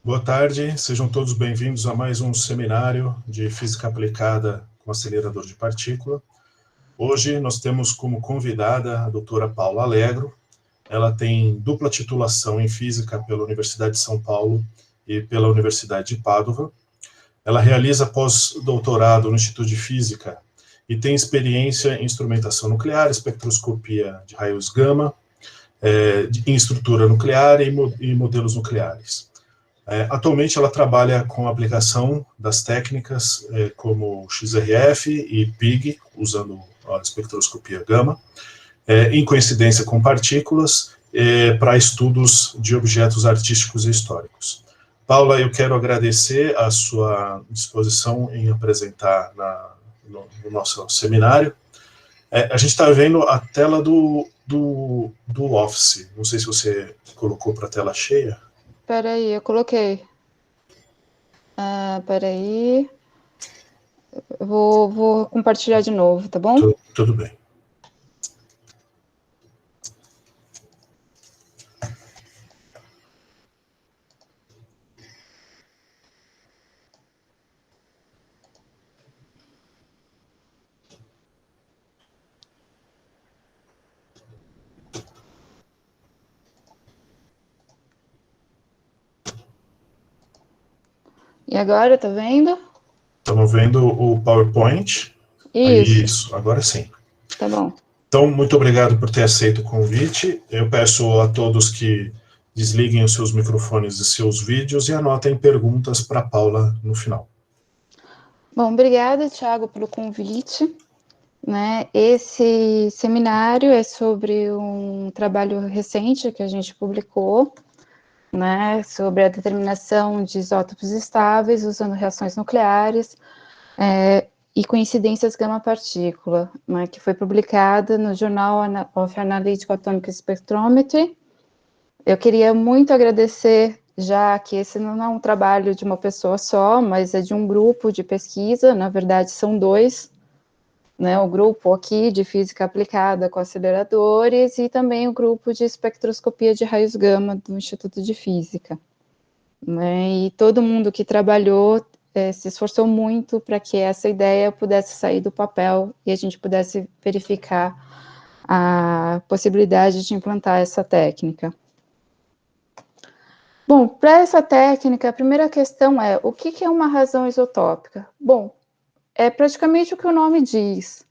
Boa tarde, sejam todos bem-vindos a mais um seminário de Física Aplicada com Acelerador de Partícula. Hoje nós temos como convidada a doutora Paula Alegro. Ela tem dupla titulação em Física pela Universidade de São Paulo e pela Universidade de Pádua. Ela realiza pós-doutorado no Instituto de Física e tem experiência em instrumentação nuclear, espectroscopia de raios gama, em estrutura nuclear e modelos nucleares. Atualmente ela trabalha com a aplicação das técnicas como XRF e PIG, usando a espectroscopia gama, em coincidência com partículas, para estudos de objetos artísticos e históricos. Paula, eu quero agradecer a sua disposição em apresentar no nosso seminário. A gente está vendo a tela do Office, não sei se você colocou para a tela cheia. Espera aí, eu coloquei. Espera aí. Eu vou compartilhar de novo, tá bom? Tudo bem. E agora, tá vendo? Estamos vendo o PowerPoint. Isso, agora sim. Tá bom. Então, muito obrigado por ter aceito o convite. Eu peço a todos que desliguem os seus microfones e seus vídeos e anotem perguntas para a Paula no final. Bom, obrigada, Thiago, pelo convite. Esse seminário é sobre um trabalho recente que a gente publicou, sobre a determinação de isótopos estáveis usando reações nucleares e coincidências gama-partícula, que foi publicada no Journal of Analytical Atomic Spectrometry. Eu queria muito agradecer, já que esse não é um trabalho de uma pessoa só, mas é de um grupo de pesquisa, na verdade são dois, o grupo aqui de Física Aplicada com aceleradores e também o grupo de espectroscopia de raios gama do Instituto de Física. E todo mundo que trabalhou se esforçou muito para que essa ideia pudesse sair do papel e a gente pudesse verificar a possibilidade de implantar essa técnica. Bom, para essa técnica, a primeira questão é, o que é uma razão isotópica? Bom, é praticamente o que o nome diz.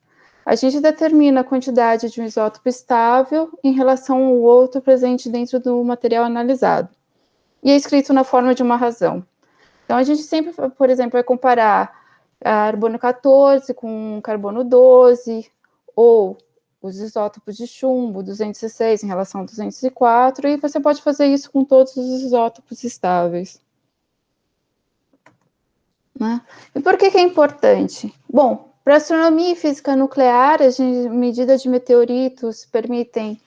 A gente determina a quantidade de um isótopo estável em relação ao outro presente dentro do material analisado. E é escrito na forma de uma razão. Então, a gente sempre, por exemplo, vai comparar carbono 14 com carbono 12, ou os isótopos de chumbo, 206 em relação a 204, e você pode fazer isso com todos os isótopos estáveis. E por que é importante? Bom, para astronomia e física nuclear, as medidas de meteoritos permitem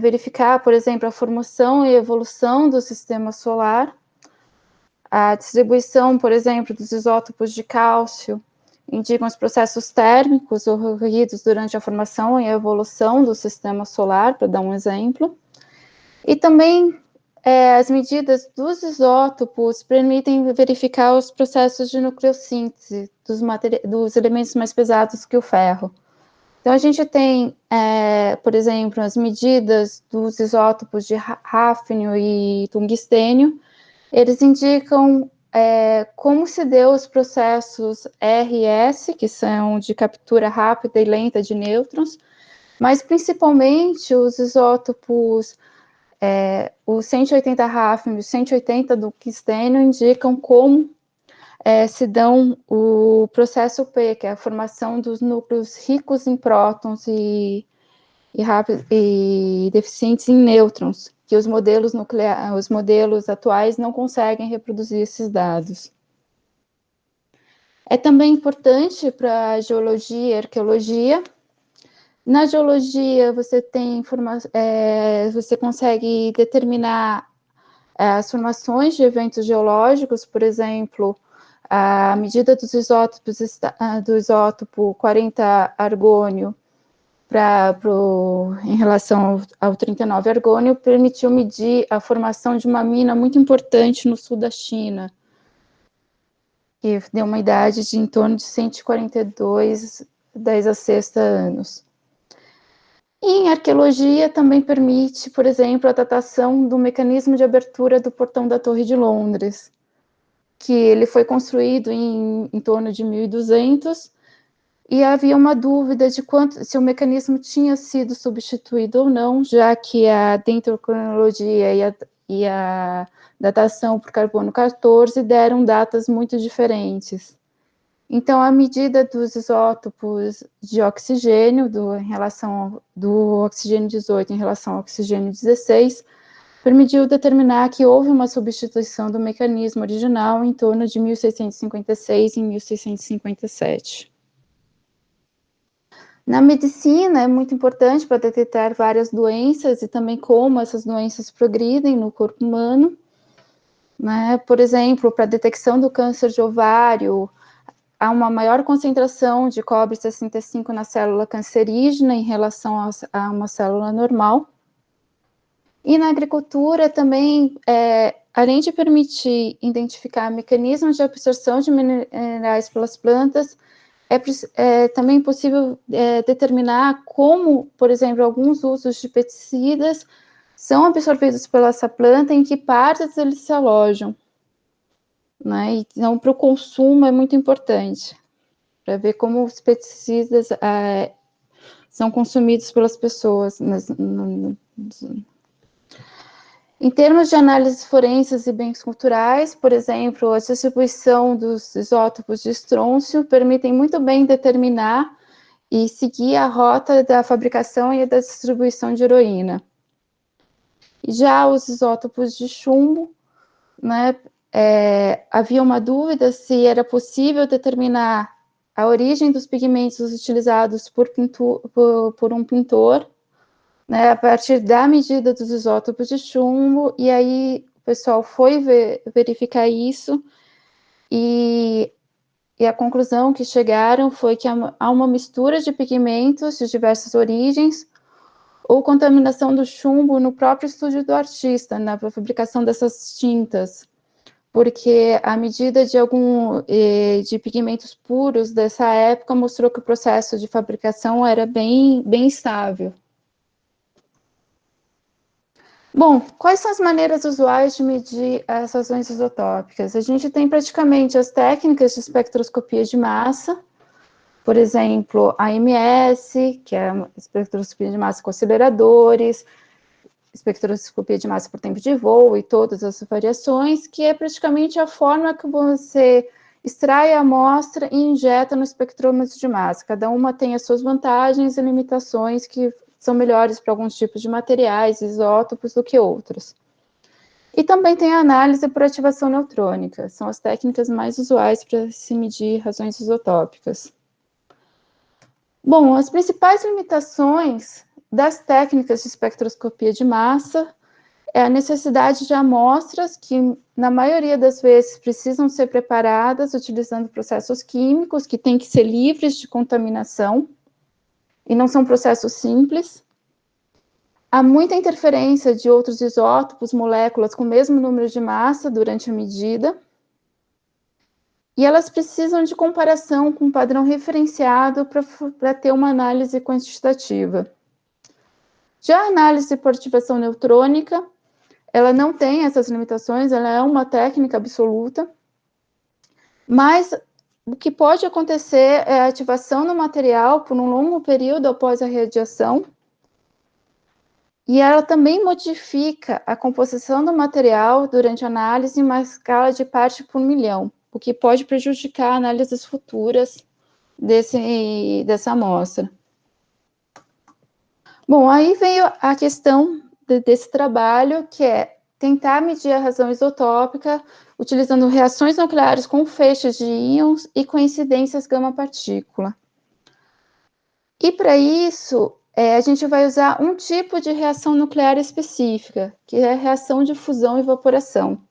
verificar, por exemplo, a formação e evolução do sistema solar, a distribuição, por exemplo, dos isótopos de cálcio, indicam os processos térmicos ocorridos durante a formação e a evolução do sistema solar, para dar um exemplo. E também as medidas dos isótopos permitem verificar os processos de nucleossíntese dos elementos mais pesados que o ferro. Então, a gente tem, por exemplo, as medidas dos isótopos de hafnio e tungstênio. Eles indicam como se deu os processos RS, que são de captura rápida e lenta de nêutrons, mas principalmente os isótopos, o 180 hafnio e o 180 tungstênio indicam como se dão o processo P, que é a formação dos núcleos ricos em prótons e deficientes em nêutrons, que os modelos atuais não conseguem reproduzir esses dados. É também importante para a geologia e arqueologia. Na geologia, você você consegue determinar as formações de eventos geológicos, por exemplo, a medida dos isótopos do isótopo 40 argônio em relação ao 39 argônio, permitiu medir a formação de uma mina muito importante no sul da China, que deu uma idade de em torno de 142, 10 a sexta anos. E em arqueologia também permite, por exemplo, a datação do mecanismo de abertura do portão da Torre de Londres, que ele foi construído em torno de 1200, e havia uma dúvida de se o mecanismo tinha sido substituído ou não, já que a dendrocronologia e a datação por carbono 14 deram datas muito diferentes. Então, a medida dos isótopos de oxigênio, em relação do oxigênio 18 em relação ao oxigênio 16, permitiu determinar que houve uma substituição do mecanismo original em torno de 1656 e 1657. Na medicina, é muito importante para detectar várias doenças e também como essas doenças progridem no corpo humano, né? Por exemplo, para a detecção do câncer de ovário, há uma maior concentração de cobre 65 na célula cancerígena em relação a uma célula normal. E na agricultura também, além de permitir identificar mecanismos de absorção de minerais pelas plantas, é também possível determinar como, por exemplo, alguns usos de pesticidas são absorvidos pela essa planta, em que partes eles se alojam, né? Então, para o consumo é muito importante, para ver como os pesticidas são consumidos pelas pessoas. Em termos de análises forenses e bens culturais, por exemplo, a distribuição dos isótopos de estrôncio permitem muito bem determinar e seguir a rota da fabricação e da distribuição de heroína. E já os isótopos de chumbo, né, havia uma dúvida se era possível determinar a origem dos pigmentos utilizados por um pintor, né, a partir da medida dos isótopos de chumbo, e aí o pessoal foi verificar isso, e a conclusão que chegaram foi que há uma mistura de pigmentos de diversas origens, ou contaminação do chumbo no próprio estúdio do artista, na fabricação dessas tintas, porque a medida de pigmentos puros dessa época mostrou que o processo de fabricação era bem estável. Bom, quais são as maneiras usuais de medir as razões isotópicas? A gente tem praticamente as técnicas de espectroscopia de massa, por exemplo, a AMS, que é a espectroscopia de massa com aceleradores, espectroscopia de massa por tempo de voo e todas as variações, que é praticamente a forma que você extrai a amostra e injeta no espectrômetro de massa. Cada uma tem as suas vantagens e limitações, que são melhores para alguns tipos de materiais, isótopos, do que outros. E também tem a análise por ativação neutrônica, são as técnicas mais usuais para se medir razões isotópicas. Bom, as principais limitações das técnicas de espectroscopia de massa é a necessidade de amostras que, na maioria das vezes, precisam ser preparadas utilizando processos químicos que têm que ser livres de contaminação, e não são processos simples. Há muita interferência de outros isótopos, moléculas com o mesmo número de massa durante a medida, e elas precisam de comparação com um padrão referenciado para ter uma análise quantitativa. Já a análise por ativação neutrônica, ela não tem essas limitações, ela é uma técnica absoluta, mas o que pode acontecer é a ativação do material por um longo período após a radiação, e ela também modifica a composição do material durante a análise em uma escala de parte por milhão, o que pode prejudicar análises futuras dessa amostra. Bom, aí veio a questão desse trabalho, que é tentar medir a razão isotópica utilizando reações nucleares com feixes de íons e coincidências gama-partícula. E para isso, a gente vai usar um tipo de reação nuclear específica, que é a reação de fusão e evaporação.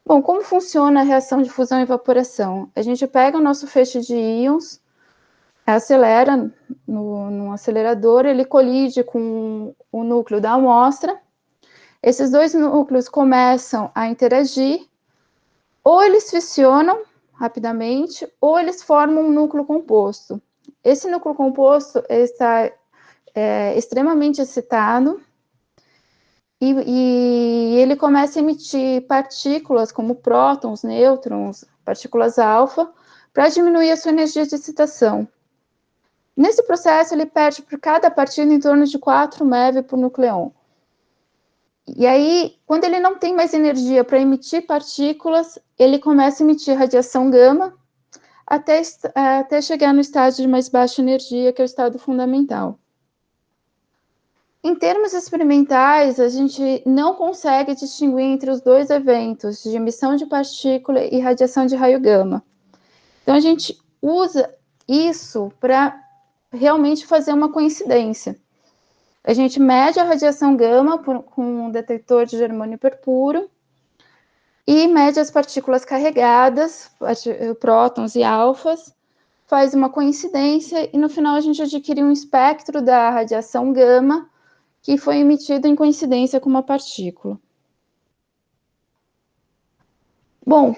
Bom, como funciona a reação de fusão e evaporação? A gente pega o nosso feixe de íons, acelera no acelerador, ele colide com o núcleo da amostra. Esses dois núcleos começam a interagir, ou eles fissionam rapidamente, ou eles formam um núcleo composto. Esse núcleo composto está extremamente excitado, e ele começa a emitir partículas como prótons, nêutrons, partículas alfa, para diminuir a sua energia de excitação. Nesse processo, ele perde por cada partida em torno de 4 MeV por nucleon. E aí, quando ele não tem mais energia para emitir partículas, ele começa a emitir radiação gama até chegar no estágio de mais baixa energia, que é o estado fundamental. Em termos experimentais, a gente não consegue distinguir entre os dois eventos de emissão de partícula e radiação de raio gama. Então, a gente usa isso para realmente fazer uma coincidência. A gente mede a radiação gama com um detector de germânio hiperpuro e mede as partículas carregadas, prótons e alfas, faz uma coincidência e no final a gente adquire um espectro da radiação gama que foi emitido em coincidência com uma partícula. Bom,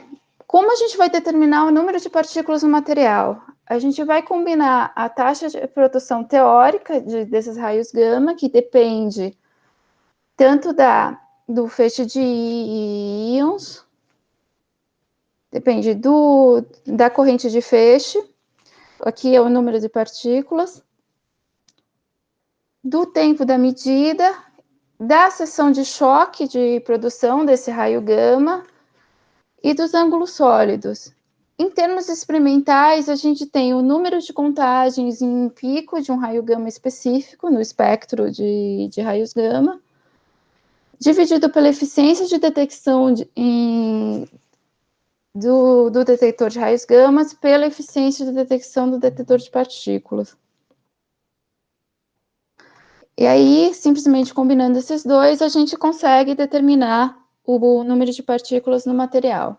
como a gente vai determinar o número de partículas no material? A gente vai combinar a taxa de produção teórica desses raios gama, que depende tanto do feixe de íons, depende da corrente de feixe, aqui é o número de partículas, do tempo da medida, da seção de choque de produção desse raio gama e dos ângulos sólidos. Em termos experimentais, a gente tem o número de contagens em pico de um raio gama específico no espectro de raios gama, dividido pela eficiência de detecção do detector de raios gama pela eficiência de detecção do detector de partículas. E aí, simplesmente combinando esses dois, a gente consegue determinar o número de partículas no material.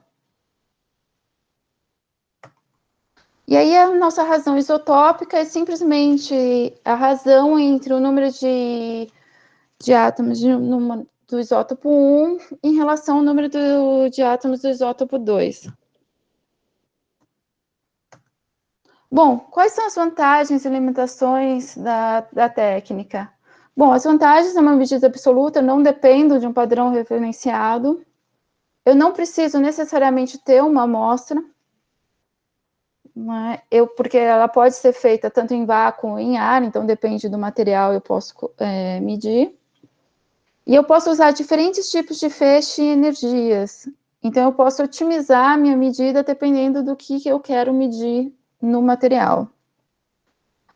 E aí, a nossa razão isotópica é simplesmente a razão entre o número de átomos do isótopo 1 em relação ao número de átomos do isótopo 2. Bom, quais são as vantagens e limitações da técnica? Bom, as vantagens, uma medida absoluta, eu não dependo de um padrão referenciado. Eu não preciso necessariamente ter uma amostra, porque ela pode ser feita tanto em vácuo ou em ar, então depende do material, eu posso medir. E eu posso usar diferentes tipos de feixe e energias. Então, eu posso otimizar a minha medida dependendo do que eu quero medir no material.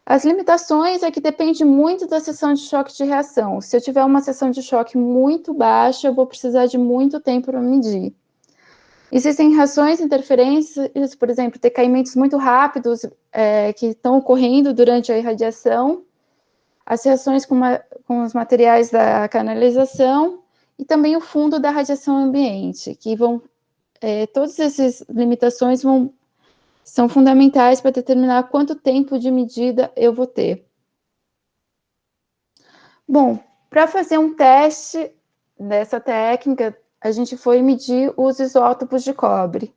As limitações é que depende muito da seção de choque de reação. Se eu tiver uma seção de choque muito baixa, eu vou precisar de muito tempo para medir. Existem reações, interferências, por exemplo, decaimentos muito rápidos que estão ocorrendo durante a irradiação, as reações com os materiais da canalização e também o fundo da radiação ambiente, que todas essas limitações são fundamentais para determinar quanto tempo de medida eu vou ter. Bom, para fazer um teste dessa técnica, a gente foi medir os isótopos de cobre.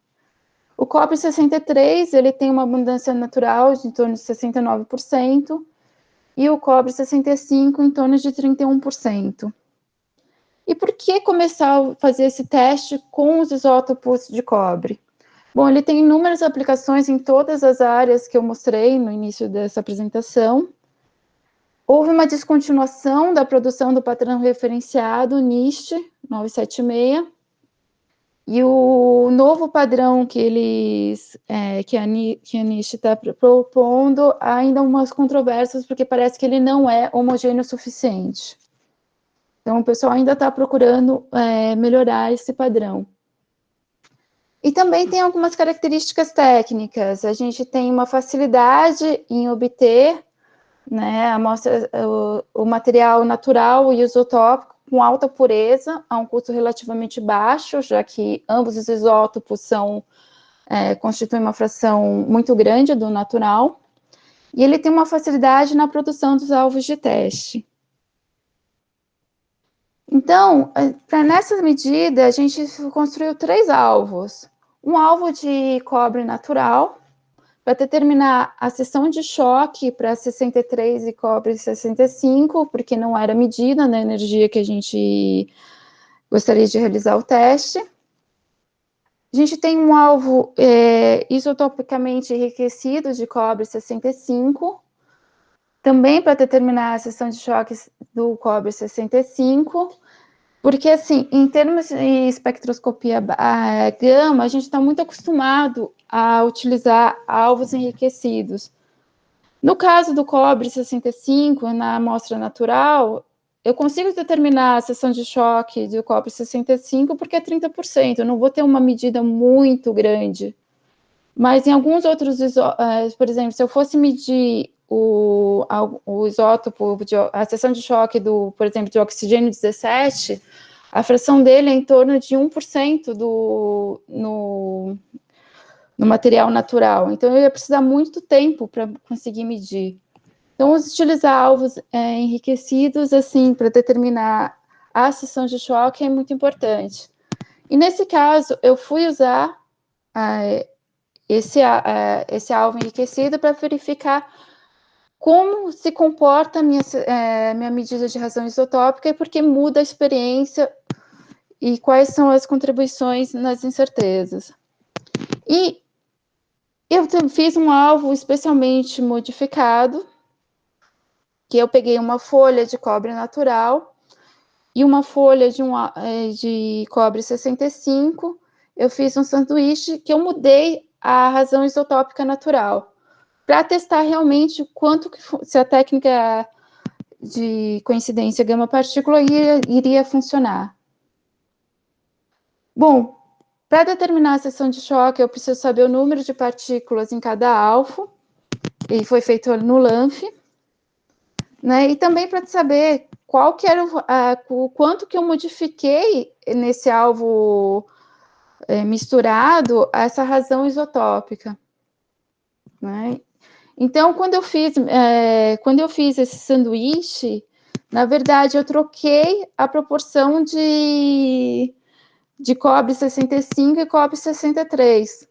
O cobre 63, ele tem uma abundância natural de em torno de 69%, e o cobre 65 em torno de 31%. E por que começar a fazer esse teste com os isótopos de cobre? Bom, ele tem inúmeras aplicações em todas as áreas que eu mostrei no início dessa apresentação. Houve uma descontinuação da produção do padrão referenciado NIST 976, e o novo padrão que a NIST está propondo ainda umas controvérsias, porque parece que ele não é homogêneo o suficiente. Então, o pessoal ainda está procurando melhorar esse padrão. E também tem algumas características técnicas. A gente tem uma facilidade em obter o material natural e isotópico com alta pureza, a um custo relativamente baixo, já que ambos os isótopos constituem uma fração muito grande do natural. e ele tem uma facilidade na produção dos alvos de teste. Então, nessa medida, a gente construiu 3 alvos. Um alvo de cobre natural, para determinar a seção de choque para 63 e cobre 65, porque não era medida na energia que a gente gostaria de realizar o teste. A gente tem um alvo isotopicamente enriquecido de cobre 65, também para determinar a seção de choque do cobre 65, porque, assim, em termos de espectroscopia gama, a gente está muito acostumado a utilizar alvos enriquecidos. No caso do cobre 65, na amostra natural, eu consigo determinar a seção de choque do cobre 65 porque é 30%, eu não vou ter uma medida muito grande. Mas em alguns outros, por exemplo, se eu fosse medir o isótopo, a seção de choque do, por exemplo, de oxigênio 17, a fração dele é em torno de 1% no material natural. Então, eu ia precisar muito tempo para conseguir medir. Então, utilizar alvos enriquecidos, assim, para determinar a seção de choque é muito importante. E, nesse caso, eu fui usar esse alvo enriquecido para verificar como se comporta a minha medida de razão isotópica e porque muda a experiência e quais são as contribuições nas incertezas. E eu fiz um alvo especialmente modificado, que eu peguei uma folha de cobre natural e uma folha de cobre 65, eu fiz um sanduíche que eu mudei a razão isotópica natural, para testar realmente se a técnica de coincidência gama-partícula iria funcionar. Bom, para determinar a seção de choque, eu preciso saber o número de partículas em cada alvo, e foi feito no LAMF, né? E também para saber qual que era o quanto que eu modifiquei nesse alvo misturado essa razão isotópica, né? Então, quando eu fiz esse sanduíche, na verdade, eu troquei a proporção de cobre 65 e cobre 63.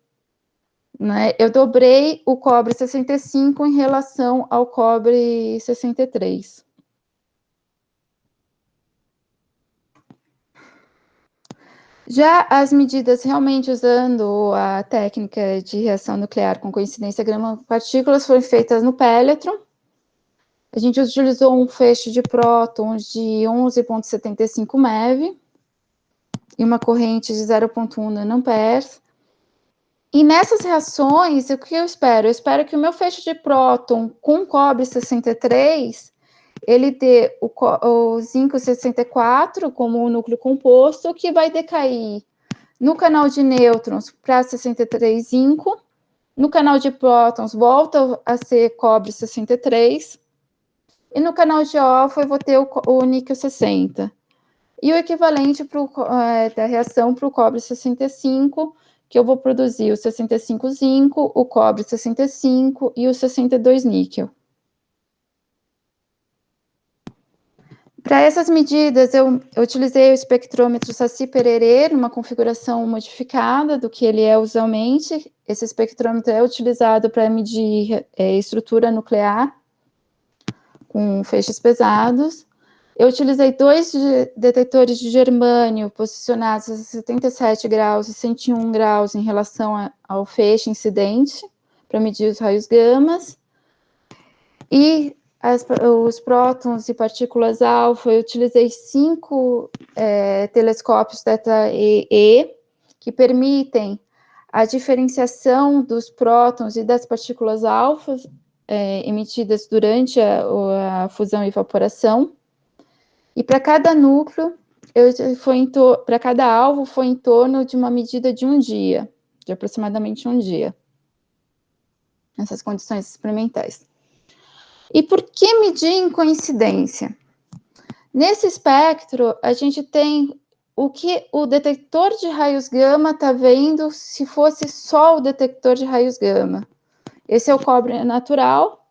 Né? Eu dobrei o cobre 65 em relação ao cobre 63. Já as medidas realmente usando a técnica de reação nuclear com coincidência grama-partículas foram feitas no Pelletron. A gente utilizou um feixe de prótons de 11,75 MeV e uma corrente de 0,1 nanoamperes. E nessas reações, o que eu espero? Eu espero que o meu feixe de próton com cobre 63, ele dê o zinco 64 como um núcleo composto, que vai decair no canal de nêutrons para 63 zinco, no canal de prótons volta a ser cobre 63, e no canal de alfa eu vou ter o níquel 60. E o equivalente da reação para o cobre 65, que eu vou produzir o 65 zinco, o cobre 65 e o 62 níquel. Para essas medidas, eu utilizei o espectrômetro Saci-Pererê, numa configuração modificada do que ele é usualmente. Esse espectrômetro é utilizado para medir estrutura nuclear com feixes pesados. Eu utilizei 2 detectores de germânio posicionados a 77 graus e 101 graus em relação ao feixe incidente, para medir os raios gamas. E os prótons e partículas alfa, eu utilizei 5 telescópios θe, que permitem a diferenciação dos prótons e das partículas alfa emitidas durante a fusão e evaporação. E para cada núcleo, para cada alvo, foi em torno de uma medida de um dia, de aproximadamente um dia, nessas condições experimentais. E por que medir em coincidência? Nesse espectro, a gente tem o que o detector de raios gama está vendo se fosse só o detector de raios gama. Esse é o cobre natural,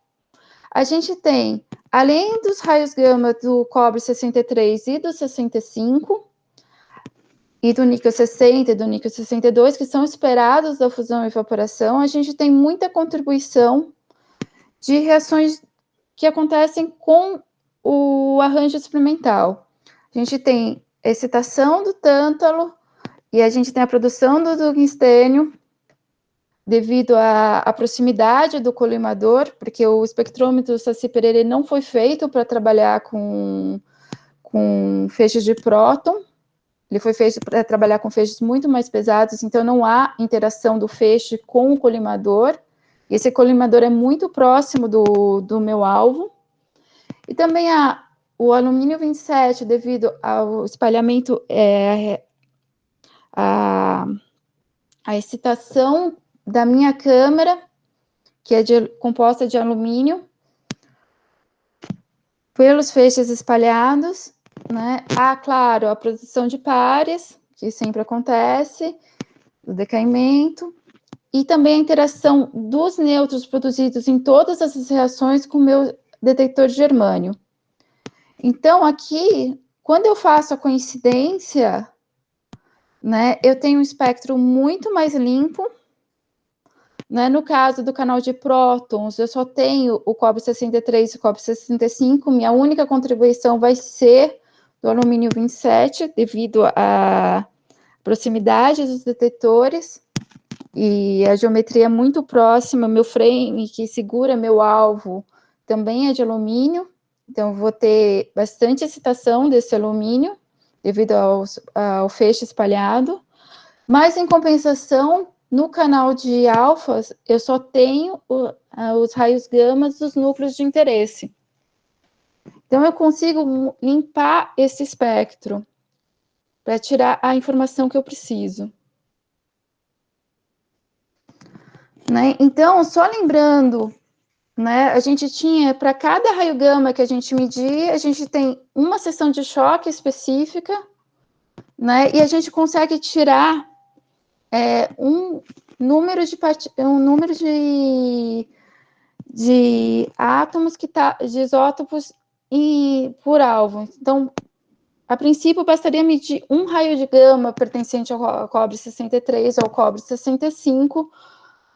a gente tem, além dos raios gama do cobre 63 e do 65, e do níquel 60 e do níquel 62, que são esperados da fusão e evaporação, a gente tem muita contribuição de reações que acontecem com o arranjo experimental. A gente tem excitação do tântalo e a gente tem a produção do tungstênio devido à proximidade do colimador, porque o espectrômetro Saci Pererê não foi feito para trabalhar com feixes de próton, ele foi feito para trabalhar com feixes muito mais pesados, então não há interação do feixe com o colimador. Esse colimador é muito próximo do meu alvo. E também o alumínio 27, devido ao espalhamento, a excitação da minha câmera, que é composta de alumínio, pelos feixes espalhados, né? Há, claro, a produção de pares, que sempre acontece, o decaimento, e também a interação dos nêutrons produzidos em todas essas reações com o meu detector de germânio. Então, aqui, quando eu faço a coincidência, né, eu tenho um espectro muito mais limpo, né? No caso do canal de prótons, eu só tenho o cobre 63 e o cobre 65, minha única contribuição vai ser do alumínio 27, devido à proximidade dos detectores e a geometria muito próxima. Meu frame que segura meu alvo também é de alumínio, então vou ter bastante excitação desse alumínio devido ao feixe espalhado, mas em compensação, no canal de alfas, eu só tenho os raios gamas dos núcleos de interesse. Então, eu consigo limpar esse espectro para tirar a informação que eu preciso. Né? Então, só lembrando, né, a gente tinha, para cada raio gama que a gente medir, a gente tem uma seção de choque específica, né, e a gente consegue tirar um número de átomos de isótopos por alvo. Então, a princípio, bastaria medir um raio de gama pertencente ao cobre 63 ou ao cobre 65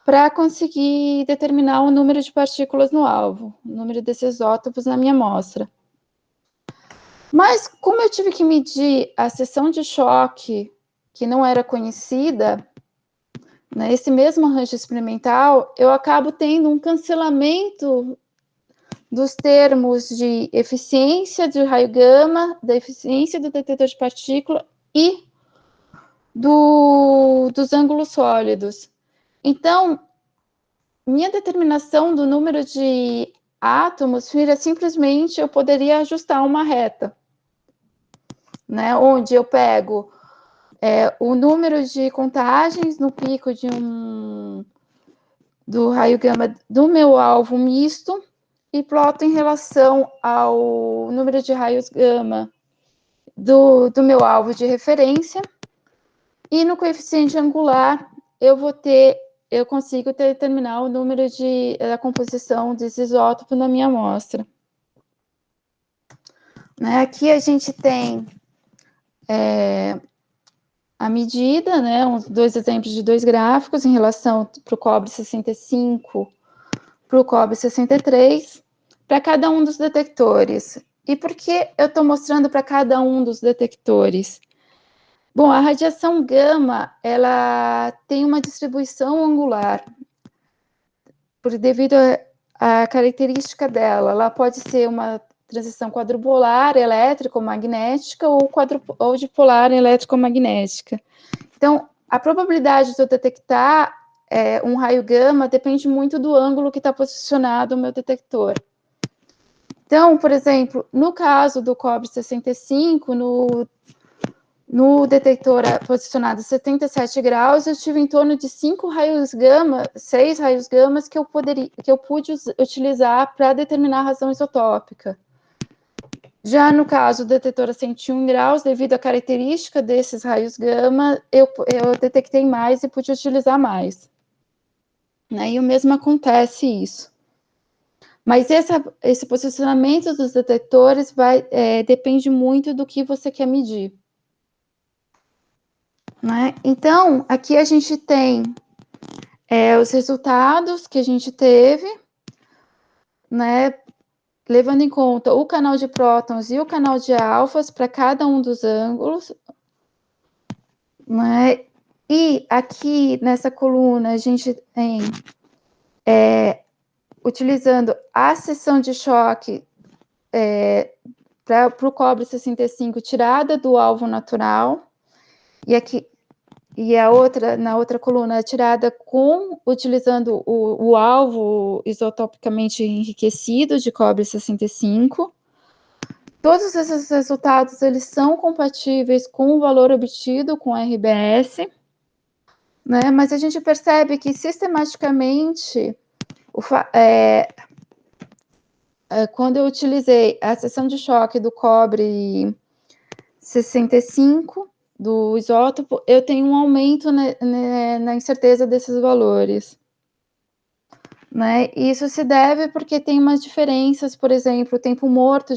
para conseguir determinar o número de partículas no alvo, o número desses isótopos na minha amostra. Mas, como eu tive que medir a seção de choque que não era conhecida, nesse mesmo arranjo experimental, eu acabo tendo um cancelamento dos termos de eficiência de raio gama, da eficiência do detector de partícula e dos ângulos sólidos. Então, minha determinação do número de átomos vira simplesmente, eu poderia ajustar uma reta, né, onde eu pego o número de contagens no pico do raio gama do meu alvo misto e ploto em relação ao número de raios gama do meu alvo de referência, e no coeficiente angular eu consigo determinar o número da composição desse isótopo na minha amostra. Né, aqui a gente tem a medida, né, dois exemplos de dois gráficos em relação para o cobre 65, para o cobre 63, para cada um dos detectores. E por que eu estou mostrando para cada um dos detectores? Bom, a radiação gama, ela tem uma distribuição angular, devido à característica dela. Ela pode ser uma transição quadrupolar elétrico-magnética ou dipolar elétrico-magnética. Então, a probabilidade de eu detectar um raio gama depende muito do ângulo que está posicionado o meu detector. Então, por exemplo, no caso do cobre 65, no detector posicionado a 77 graus, eu tive em torno de 6 raios gamas que eu pude utilizar para determinar a razão isotópica. Já no caso do detetor a 101 graus, devido à característica desses raios gama, eu detectei mais e pude utilizar mais. Né? E o mesmo acontece isso. Mas esse posicionamento dos detectores depende muito do que você quer medir. Né? Então, aqui a gente tem os resultados que a gente teve, né, levando em conta o canal de prótons e o canal de alfas para cada um dos ângulos. Né? E aqui nessa coluna a gente tem, utilizando a seção de choque para o cobre 65 tirada do alvo natural, e aqui na outra coluna é tirada utilizando o alvo isotopicamente enriquecido de cobre 65. Todos esses resultados eles são compatíveis com o valor obtido com RBS, né? Mas a gente percebe que sistematicamente quando eu utilizei a seção de choque do cobre 65 do isótopo, eu tenho um aumento na incerteza desses valores. Né? E isso se deve porque tem umas diferenças, por exemplo, o tempo morto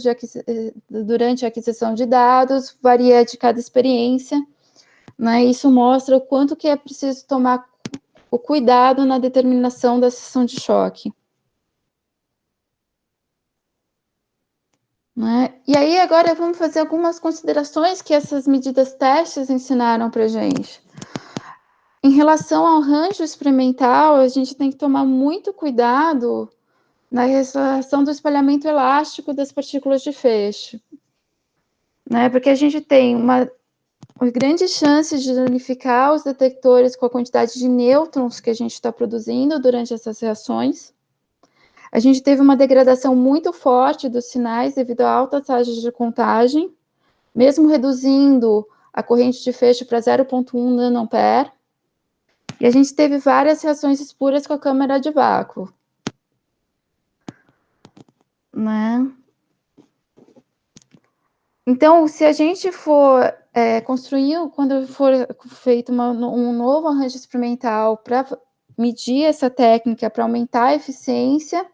durante a aquisição de dados varia de cada experiência. Né? Isso mostra o quanto que é preciso tomar o cuidado na determinação da seção de choque. Né? E aí agora vamos fazer algumas considerações que essas medidas testes ensinaram para a gente. Em relação ao range experimental, a gente tem que tomar muito cuidado na relação do espalhamento elástico das partículas de feixe. Né? Porque a gente tem uma grande chance de danificar os detectores com a quantidade de nêutrons que a gente está produzindo durante essas reações. A gente teve uma degradação muito forte dos sinais devido a altas taxas de contagem, mesmo reduzindo a corrente de feixe para 0,1 nanoampere. E a gente teve várias reações espuras com a câmara de vácuo. Né? Então, se a gente for construir, quando for feito um novo arranjo experimental para medir essa técnica, para aumentar a eficiência,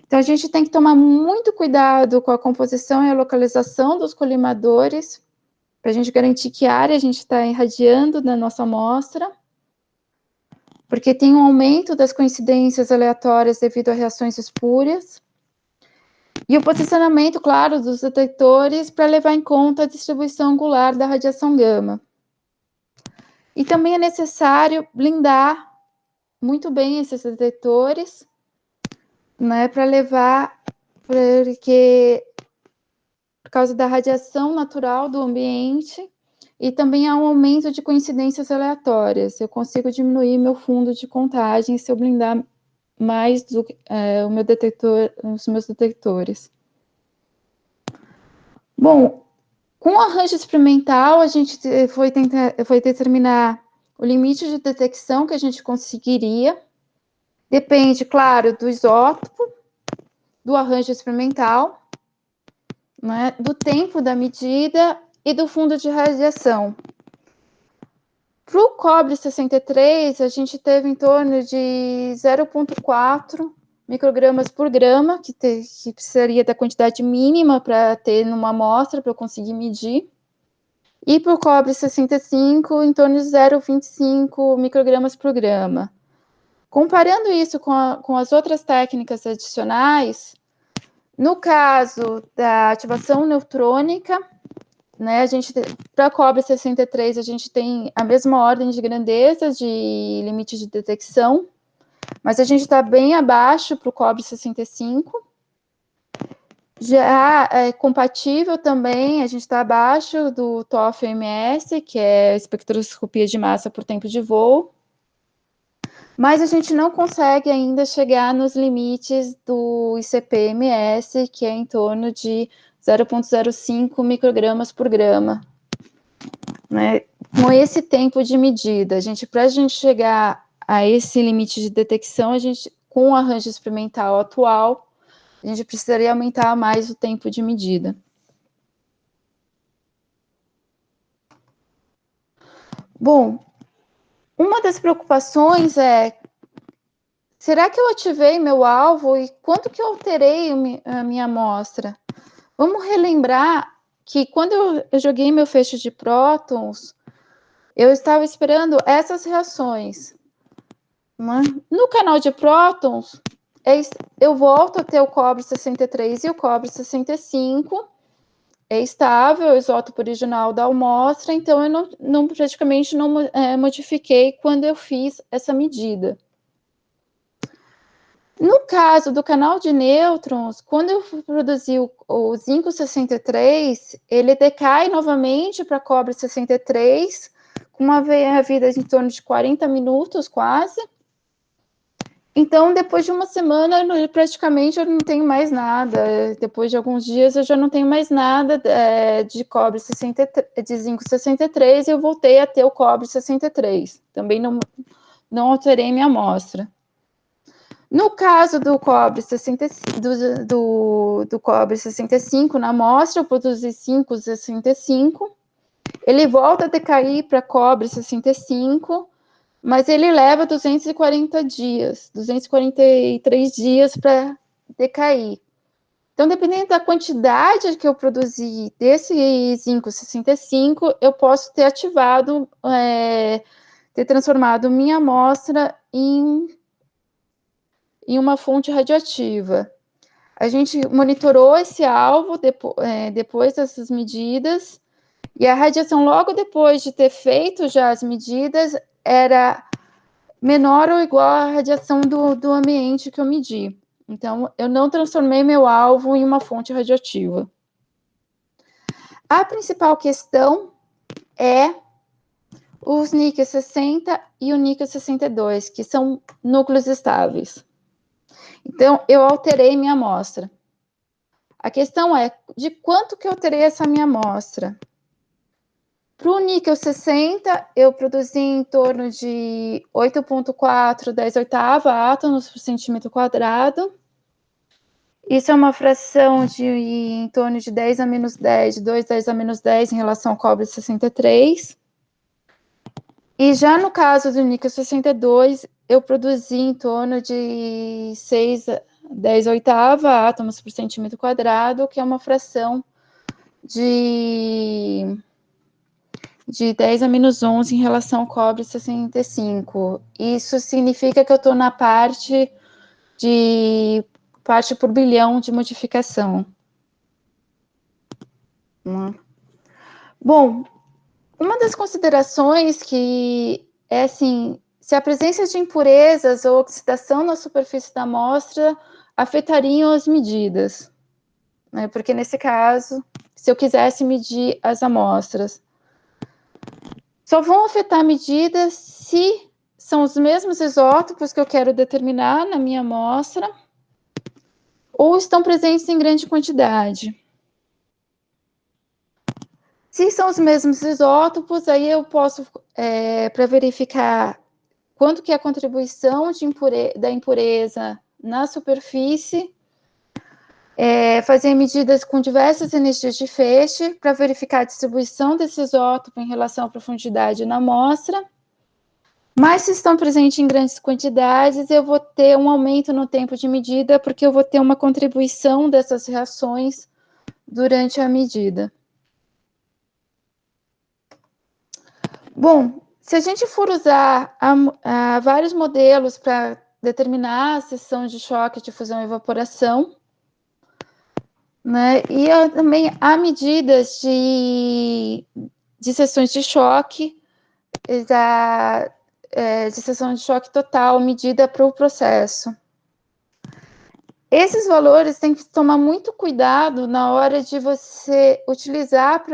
então a gente tem que tomar muito cuidado com a composição e a localização dos colimadores, para a gente garantir que área a gente está irradiando na nossa amostra, porque tem um aumento das coincidências aleatórias devido a reações espúrias. E o posicionamento, claro, dos detectores para levar em conta a distribuição angular da radiação gama. E também é necessário blindar muito bem esses detectores, né, para levar, porque por causa da radiação natural do ambiente e também há um aumento de coincidências aleatórias. Eu consigo diminuir meu fundo de contagem se eu blindar mais o meu detector, os meus detectores. Bom, com o arranjo experimental, a gente foi determinar o limite de detecção que a gente conseguiria. Depende, claro, do isótopo, do arranjo experimental, né, do tempo da medida e do fundo de radiação. Para o cobre 63, a gente teve em torno de 0,4 microgramas por grama, que precisaria da quantidade mínima para ter numa amostra, para eu conseguir medir. E para o cobre 65, em torno de 0,25 microgramas por grama. Comparando isso com as outras técnicas adicionais, no caso da ativação neutrônica, né, para cobre 63, a gente tem a mesma ordem de grandeza de limite de detecção, mas a gente está bem abaixo para o cobre 65. Já é compatível também, a gente está abaixo do TOF-MS, que é a espectroscopia de massa por tempo de voo, mas a gente não consegue ainda chegar nos limites do ICP-MS, que é em torno de 0,05 microgramas por grama. Né? Com esse tempo de medida, para a gente chegar a esse limite de detecção, com o arranjo experimental atual, a gente precisaria aumentar mais o tempo de medida. Bom, uma das preocupações é será que eu ativei meu alvo e quanto que eu alterei a minha amostra? Vamos relembrar que quando eu joguei meu feixe de prótons, eu estava esperando essas reações. No canal de prótons, eu volto a ter o cobre 63 e o cobre 65, é estável, o isótopo original da amostra, então eu praticamente não modifiquei quando eu fiz essa medida. No caso do canal de nêutrons, quando eu produzi o zinco 63, ele decai novamente para cobre 63, com uma vida em torno de 40 minutos, quase. Então, depois de uma semana, praticamente eu não tenho mais nada. Depois de alguns dias, eu já não tenho mais nada de cobre 63, de zinco 63, e eu voltei a ter o cobre 63. Também não alterei minha amostra. No caso do cobre 65, do cobre 65 na amostra, eu produzi 5,65. Ele volta a decair para cobre 65, mas ele leva 240 dias, 243 dias para decair. Então, dependendo da quantidade que eu produzi desse zinco 65, eu posso ter ativado, ter transformado minha amostra em uma fonte radioativa. A gente monitorou esse alvo depois dessas medidas, e a radiação, logo depois de ter feito já as medidas, era menor ou igual à radiação do ambiente que eu medi. Então, eu não transformei meu alvo em uma fonte radioativa. A principal questão é os níquel 60 e o níquel 62, que são núcleos estáveis. Então, eu alterei minha amostra. A questão é, de quanto que eu alterei essa minha amostra? Para o níquel 60, eu produzi em torno de 8,4 10/8 átomos por centímetro quadrado. Isso é uma fração de em torno de 10 a menos 10, de 2 10 a menos 10 em relação ao cobre 63. E já no caso do níquel 62, eu produzi em torno de 6 10/8 átomos por centímetro quadrado, que é uma fração de 10 a menos 11 em relação ao cobre 65. Isso significa que eu estou na parte por bilhão de modificação. Bom, uma das considerações que é assim, se a presença de impurezas ou oxidação na superfície da amostra afetariam as medidas, né? Porque nesse caso, se eu quisesse medir as amostras, só vão afetar a medida se são os mesmos isótopos que eu quero determinar na minha amostra ou estão presentes em grande quantidade. Se são os mesmos isótopos, aí eu posso, para verificar quanto que é a contribuição da impureza na superfície, fazer medidas com diversas energias de feixe para verificar a distribuição desse isótopo em relação à profundidade na amostra. Mas se estão presentes em grandes quantidades, eu vou ter um aumento no tempo de medida, porque eu vou ter uma contribuição dessas reações durante a medida. Bom, se a gente for usar vários modelos para determinar a seção de choque de fusão e evaporação, né, e também há medidas de seções de choque, de seção de choque total, medida para o processo. Esses valores tem que tomar muito cuidado na hora de você utilizar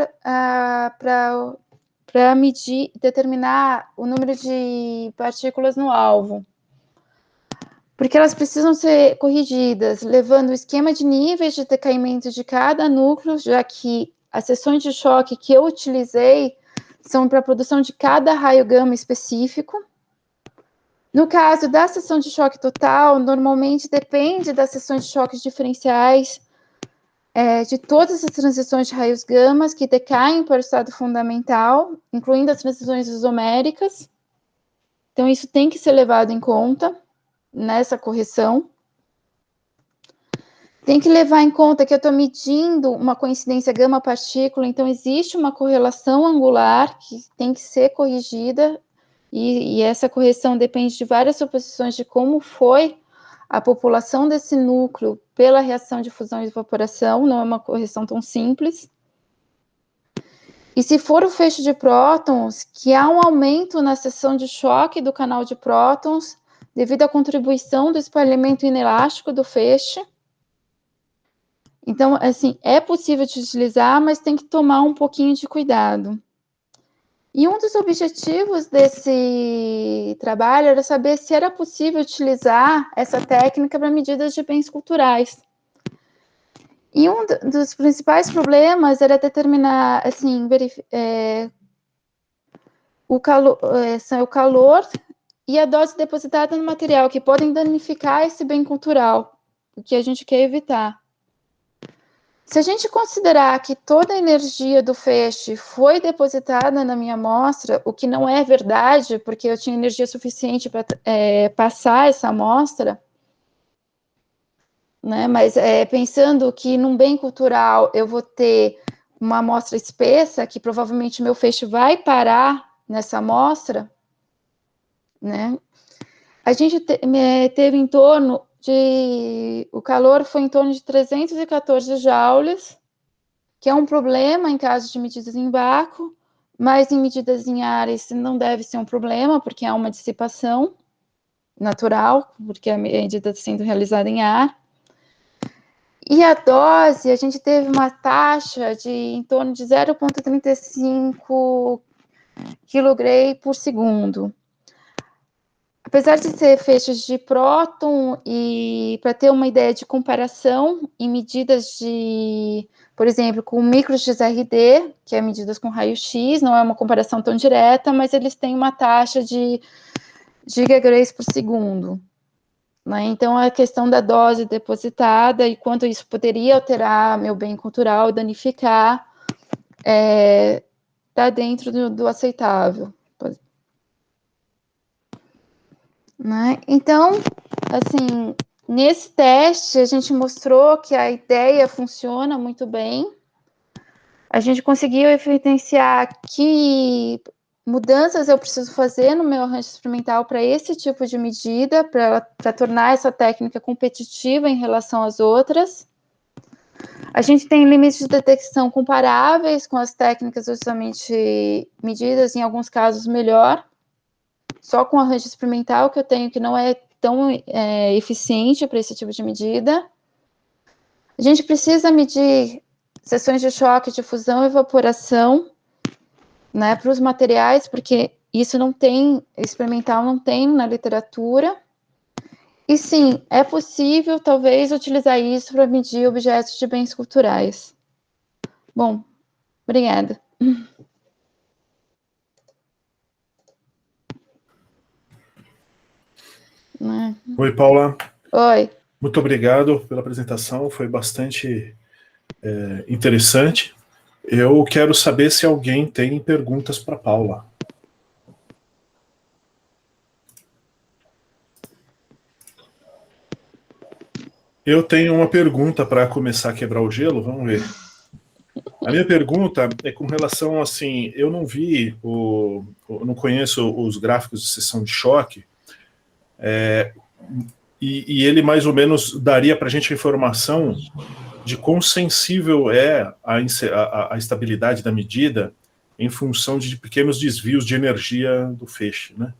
para medir, determinar o número de partículas no alvo. Porque elas precisam ser corrigidas, levando o esquema de níveis de decaimento de cada núcleo, já que as seções de choque que eu utilizei são para a produção de cada raio gama específico. No caso da seção de choque total, normalmente depende das seções de choques diferenciais, de todas as transições de raios gamas que decaem para o estado fundamental, incluindo as transições isoméricas. Então, isso tem que ser levado em conta. nessa correção. Tem que levar em conta que eu estou medindo uma coincidência gama-partícula, então existe uma correlação angular que tem que ser corrigida, e essa correção depende de várias suposições de como foi a população desse núcleo pela reação de fusão e evaporação, não é uma correção tão simples. E se for o feixe de prótons, que há um aumento na seção de choque do canal de prótons, devido à contribuição do espalhamento inelástico do feixe. Então, assim, é possível de utilizar, mas tem que tomar um pouquinho de cuidado. E um dos objetivos desse trabalho era saber se era possível utilizar essa técnica para medidas de bens culturais. E um dos principais problemas era determinar, assim, o calor e a dose depositada no material, que podem danificar esse bem cultural, o que a gente quer evitar. Se a gente considerar que toda a energia do feixe foi depositada na minha amostra, o que não é verdade, porque eu tinha energia suficiente para passar essa amostra, né? Mas pensando que num bem cultural eu vou ter uma amostra espessa, que provavelmente meu feixe vai parar nessa amostra, né? A gente teve em torno o calor foi em torno de 314 joules, que é um problema em caso de medidas em vácuo, mas em medidas em ar isso não deve ser um problema, porque há uma dissipação natural, porque a medida está sendo realizada em ar. E a dose, a gente teve uma taxa de em torno de 0,35 kg por segundo. Apesar de ser feixes de próton, e para ter uma ideia de comparação em medidas de, por exemplo, com micro XRD, que é medidas com raio-x, não é uma comparação tão direta, mas eles têm uma taxa de gigagrays por segundo. Né? Então, a questão da dose depositada e quanto isso poderia alterar meu bem cultural, danificar, está dentro do aceitável. Né? Então, assim, nesse teste, a gente mostrou que a ideia funciona muito bem. A gente conseguiu evidenciar que mudanças eu preciso fazer no meu arranjo experimental para esse tipo de medida, para tornar essa técnica competitiva em relação às outras. A gente tem limites de detecção comparáveis com as técnicas justamente medidas, em alguns casos melhor. Só com arranjo experimental que eu tenho, que não é tão eficiente para esse tipo de medida. A gente precisa medir seções de choque, de fusão e evaporação, né, para os materiais, porque isso não tem, experimental não tem na literatura. E sim, é possível, talvez, utilizar isso para medir objetos de bens culturais. Bom, obrigada. Oi, Paula. Oi. Muito obrigado pela apresentação, foi bastante interessante. Eu quero saber se alguém tem perguntas para Paula. Eu tenho uma pergunta para começar a quebrar o gelo, vamos ver. A minha pergunta é com relação, assim, eu não vi, não conheço os gráficos de seção de choque, e ele mais ou menos daria para a gente a informação de quão sensível é a estabilidade da medida em função de pequenos desvios de energia do feixe, né?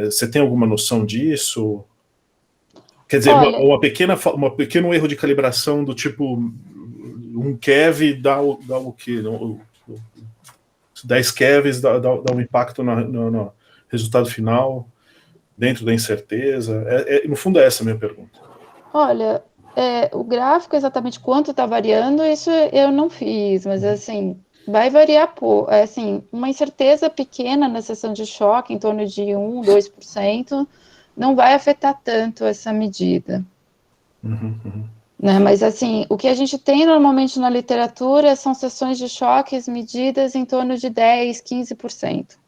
Você tem alguma noção disso? Quer dizer, um pequeno erro de calibração do tipo 1 keV dá o quê? 10 kevs dá um impacto no resultado final, dentro da incerteza? No fundo é essa a minha pergunta. Olha, o gráfico exatamente quanto está variando, isso eu não fiz, mas assim, vai variar assim, uma incerteza pequena na seção de choque, em torno de 1, 2%, não vai afetar tanto essa medida. Né? Mas assim, o que a gente tem normalmente na literatura são seções de choques medidas em torno de 10, 15%.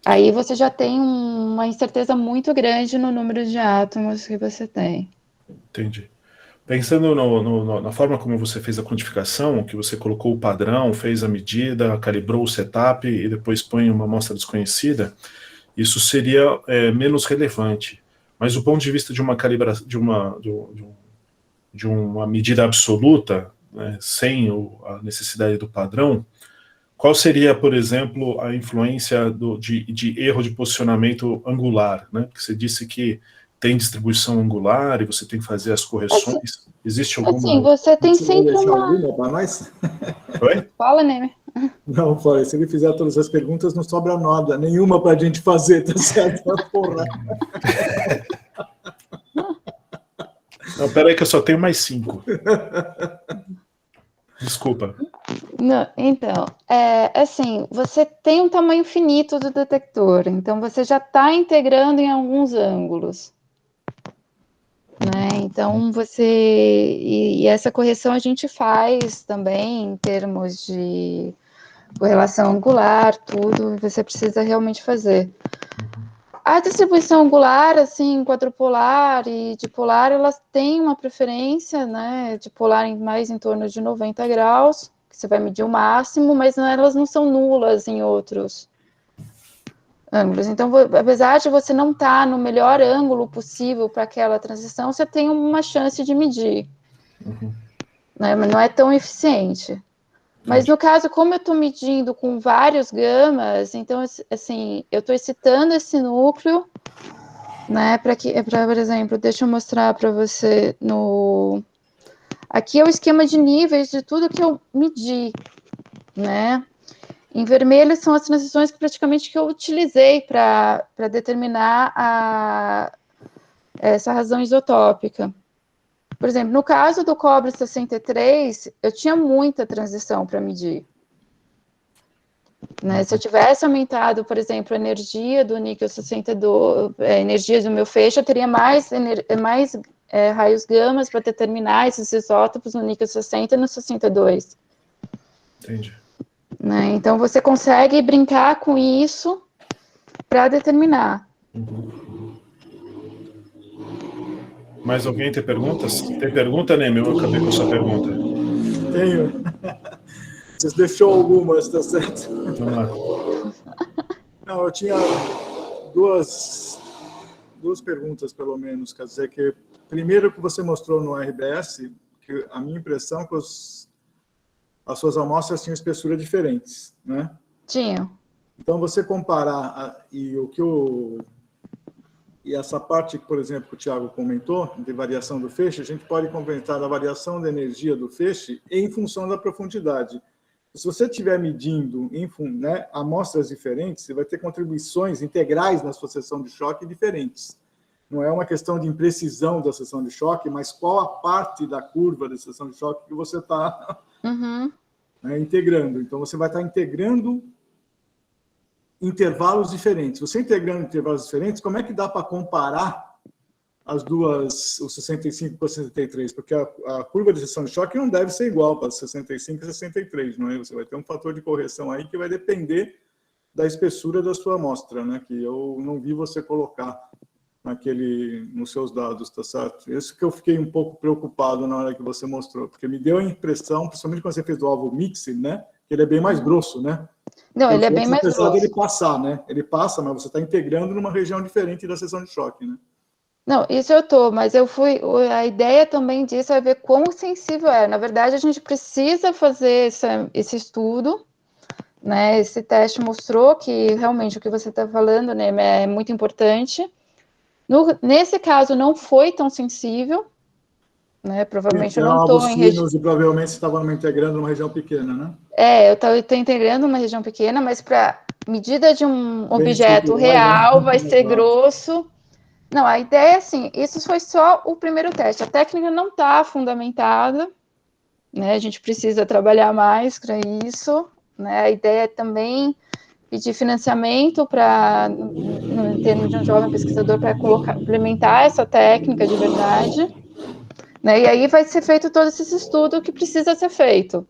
Aí você já tem uma incerteza muito grande no número de átomos que você tem. Entendi. Pensando na forma como você fez a quantificação, que você colocou o padrão, fez a medida, calibrou o setup e depois põe uma amostra desconhecida, isso seria menos relevante. Mas do ponto de vista de uma calibração, de uma medida absoluta, né, sem a necessidade do padrão, qual seria, por exemplo, a influência de erro de posicionamento angular? Né? Porque você disse que tem distribuição angular e você tem que fazer as correções. Existe Assim, alguma... você tem Você vai sempre deixar uma... alguma para nós? Oi? Fala, Neme. Não, Flávio, se ele fizer todas as perguntas, não sobra nada, nenhuma para a gente fazer, tá certo? Porra. Não, peraí que eu só tenho mais 5. Desculpa. Não, então, assim, você tem um tamanho finito do detector, então você já está integrando em alguns ângulos, né? Então e essa correção a gente faz também em termos de correlação angular, tudo, você precisa realmente fazer. A distribuição angular, assim, quadrupolar e dipolar, elas têm uma preferência, né? Dipolar mais em torno de 90 graus, que você vai medir o máximo, mas elas não são nulas em outros ângulos. Então, apesar de você não estar no melhor ângulo possível para aquela transição, você tem uma chance de medir. Né? Mas não é tão eficiente. Mas no caso, como eu estou medindo com vários gamas, então, assim, eu estou excitando esse núcleo, né, por exemplo, deixa eu mostrar para você aqui é o esquema de níveis de tudo que eu medi, né? Em vermelho são as transições praticamente que eu utilizei para determinar essa razão isotópica. Por exemplo, no caso do cobre 63, eu tinha muita transição para medir. Né? Se eu tivesse aumentado, por exemplo, a energia do níquel 62, energia do meu feixe, eu teria mais raios gamas para determinar esses isótopos no níquel 60 e no 62. Entendi. Né? Então, você consegue brincar com isso para determinar. Mais alguém tem perguntas? Tem pergunta, Neme? Eu acabei com a sua pergunta. Tenho. Você deixou algumas, tá certo? Vamos lá. Não, eu tinha duas perguntas, pelo menos. Quer dizer que, primeiro que você mostrou no RBS, que a minha impressão é que as suas amostras tinham espessura diferentes, né? Tinha. Então, você comparar e essa parte, por exemplo, que o Thiago comentou, de variação do feixe, a gente pode comentar a variação da energia do feixe em função da profundidade. Se você estiver medindo amostras diferentes, você vai ter contribuições integrais na sua seção de choque diferentes. Não é uma questão de imprecisão da seção de choque, mas qual a parte da curva da seção de choque que você está integrando. Então, você vai estar integrando intervalos diferentes. Você integrando intervalos diferentes, como é que dá para comparar as duas, o 65 com o 63? Porque a curva de seção de choque não deve ser igual para 65 e 63, não é? Você vai ter um fator de correção aí que vai depender da espessura da sua amostra, né? Que eu não vi você colocar nos seus dados, tá certo? Isso que eu fiquei um pouco preocupado na hora que você mostrou, porque me deu a impressão, principalmente quando você fez o alvo mixed, né? Que ele é bem mais grosso, né? Não, ele é bem mais grosso. Apesar dele passar, né? Ele passa, mas você está integrando numa região diferente da seção de choque, né? Não, isso eu tô, mas a ideia também disso é ver quão sensível é. Na verdade, a gente precisa fazer esse estudo, né? Esse teste mostrou que realmente o que você está falando, né, é muito importante. Nesse caso, não foi tão sensível, né? Provavelmente eu não estou em região. E provavelmente você estava integrando numa região pequena, né? Eu estou integrando uma região pequena, mas para medida de um objeto real, vai ser grosso. Não, a ideia é assim, isso foi só o primeiro teste. A técnica não está fundamentada, né? A gente precisa trabalhar mais para isso, né? A ideia é também pedir financiamento para, no termo de um jovem pesquisador, para implementar essa técnica de verdade, né? E aí vai ser feito todo esse estudo que precisa ser feito.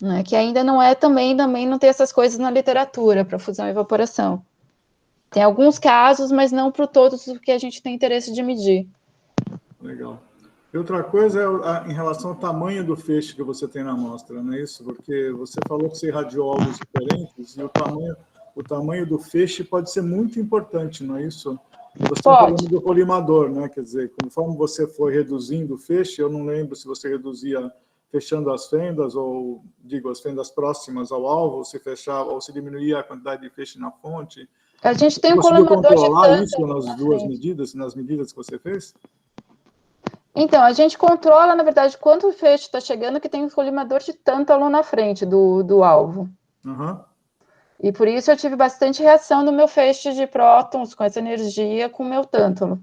né, que ainda não é também não tem essas coisas na literatura para fusão e evaporação. Tem alguns casos, mas não para todos o que a gente tem interesse de medir. Legal. E outra coisa é em relação ao tamanho do feixe que você tem na amostra, não é isso? Porque você falou que você irradiou alvos diferentes e o tamanho do feixe pode ser muito importante, não é isso? Você está falando do colimador, né? Quer dizer, conforme você foi reduzindo o feixe, eu não lembro se você reduzia fechando as fendas, ou, digo, as fendas próximas ao alvo, se fechava, ou se diminuía a quantidade de feixe na fonte. A gente tem um conseguiu colimador controlar de isso nas duas medidas, nas medidas que você fez? Então, a gente controla, na verdade, quanto o feixe está chegando, que tem um colimador de tântalo na frente do alvo. Uhum. E por isso eu tive bastante reação no meu feixe de prótons, com essa energia, com o meu tântalo.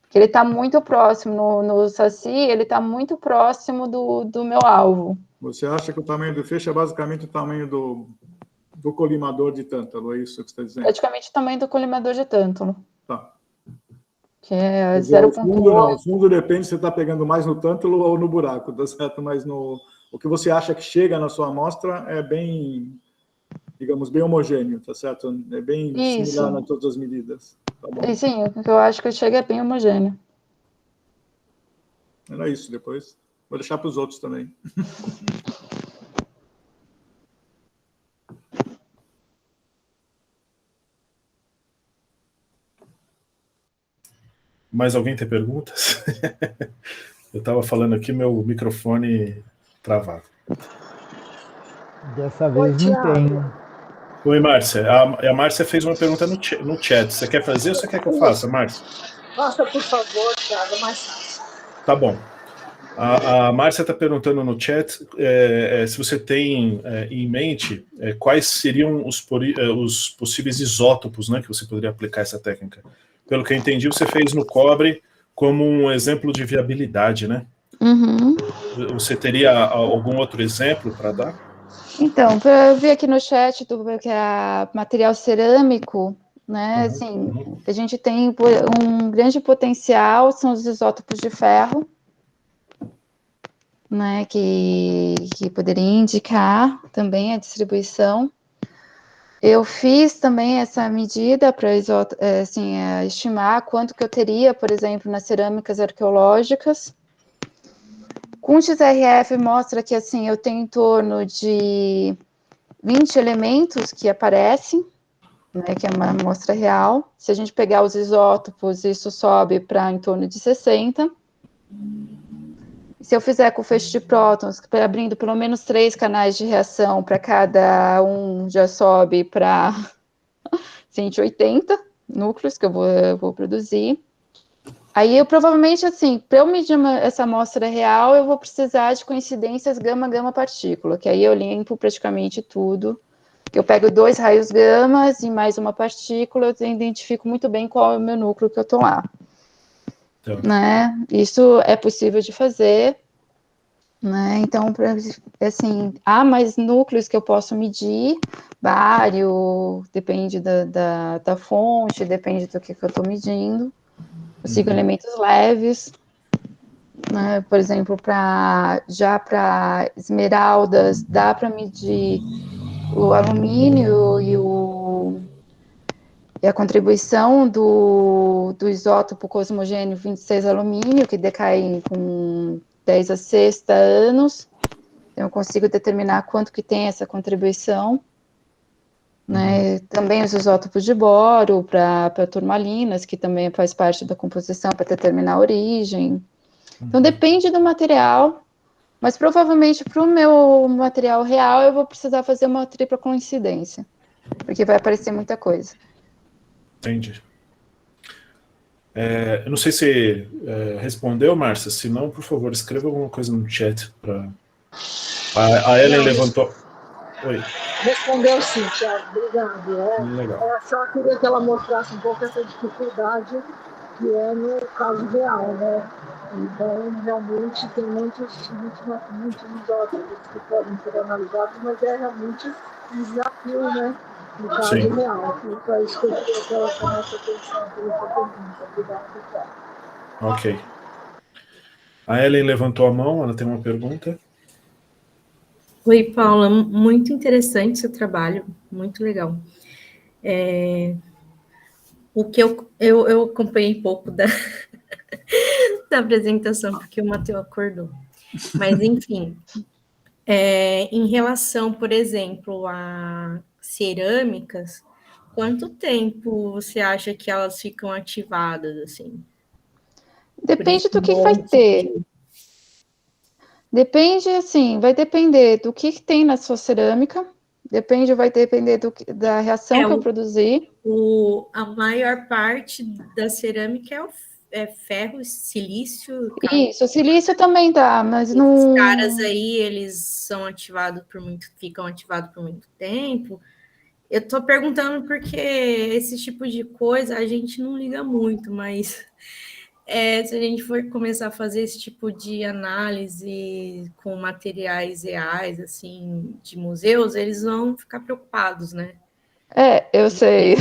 Que ele está muito próximo, no Saci, ele está muito próximo do meu alvo. Você acha que o tamanho do feixe é basicamente o tamanho do colimador de tântalo, é isso que você está dizendo? Praticamente o tamanho do colimador de tântalo. Tá. Que é 0,8. O fundo depende se você está pegando mais no tântalo ou no buraco, tá certo? Mas o que você acha que chega na sua amostra é bem, digamos, bem homogêneo, tá certo? É bem similar em todas as medidas. Tá bom? E sim, o que eu acho que chega é bem homogêneo. Era isso, depois vou deixar para os outros também. Mais alguém tem perguntas? Eu estava falando aqui, meu microfone travado. Dessa vez não tenho. Oi, Márcia. A Márcia fez uma pergunta no chat. Você quer fazer ou você quer que eu faça, Márcia? Faça, por favor, Thiago, mais fácil. Tá bom. A Márcia está perguntando no chat se você tem em mente quais seriam os possíveis isótopos, né, que você poderia aplicar essa técnica. Pelo que eu entendi, você fez no cobre como um exemplo de viabilidade, né? Uhum. Você teria algum outro exemplo para dar? Então, eu vi aqui no chat que é material cerâmico, né? Assim, a gente tem um grande potencial, são os isótopos de ferro, né? Que poderia indicar também a distribuição. Eu fiz também essa medida para estimar quanto que eu teria, por exemplo, nas cerâmicas arqueológicas. Com XRF mostra que assim eu tenho em torno de 20 elementos que aparecem, né, que é uma amostra real. Se a gente pegar os isótopos, isso sobe para em torno de 60. Se eu fizer com feixe de prótons, abrindo pelo menos 3 canais de reação para cada um, já sobe para 180 núcleos que eu vou produzir. Aí eu provavelmente, assim, para eu medir essa amostra real, eu vou precisar de coincidências gama-gama partícula, que aí eu limpo praticamente tudo. Eu pego 2 raios gamas e mais uma partícula, eu identifico muito bem qual é o meu núcleo que eu estou lá. Então. Né? Isso é possível de fazer, né? Então, assim, há mais núcleos que eu posso medir, bário, depende da fonte, depende do que eu estou medindo. Consigo elementos leves, né? Por exemplo, para esmeraldas, dá para medir o alumínio e a contribuição do isótopo cosmogênio 26 alumínio, que decai com 10 a 6 anos. Então, eu consigo determinar quanto que tem essa contribuição. Né? Também os isótopos de boro para turmalinas, que também faz parte da composição para determinar a origem. Então, depende do material, mas provavelmente para o meu material real eu vou precisar fazer uma tripla coincidência, porque vai aparecer muita coisa. Entendi. Eu não sei se respondeu, Márcia. Se não, por favor, escreva alguma coisa no chat. A Ellen levantou... Oi. Respondeu sim, Thiago. Obrigado. Legal. Eu só queria que ela mostrasse um pouco essa dificuldade que é no caso real, né? Então, realmente, tem muitos isótopos que podem ser analisados, mas é realmente um desafio, né? No caso real. Então, é isso que eu queria que ela chamasse a atenção pela sua pergunta. Obrigado, Thiago. Ok. A Ellen levantou a mão, ela tem uma pergunta. Oi, Paula, muito interessante seu trabalho, muito legal. O que eu acompanhei pouco da, da apresentação, porque o Matheus acordou. Mas, enfim, em relação, por exemplo, a cerâmicas, quanto tempo você acha que elas ficam ativadas, assim? Depende do que vai ter. Depende, assim, vai depender do que tem na sua cerâmica, vai depender da reação que eu produzi. A maior parte da cerâmica é ferro, silício. Isso, o silício também dá, mas não. Esses caras aí, eles são ativados ficam ativados por muito tempo. Eu tô perguntando porque esse tipo de coisa a gente não liga muito, mas se a gente for começar a fazer esse tipo de análise com materiais reais, assim, de museus, eles vão ficar preocupados, né? Eu sei.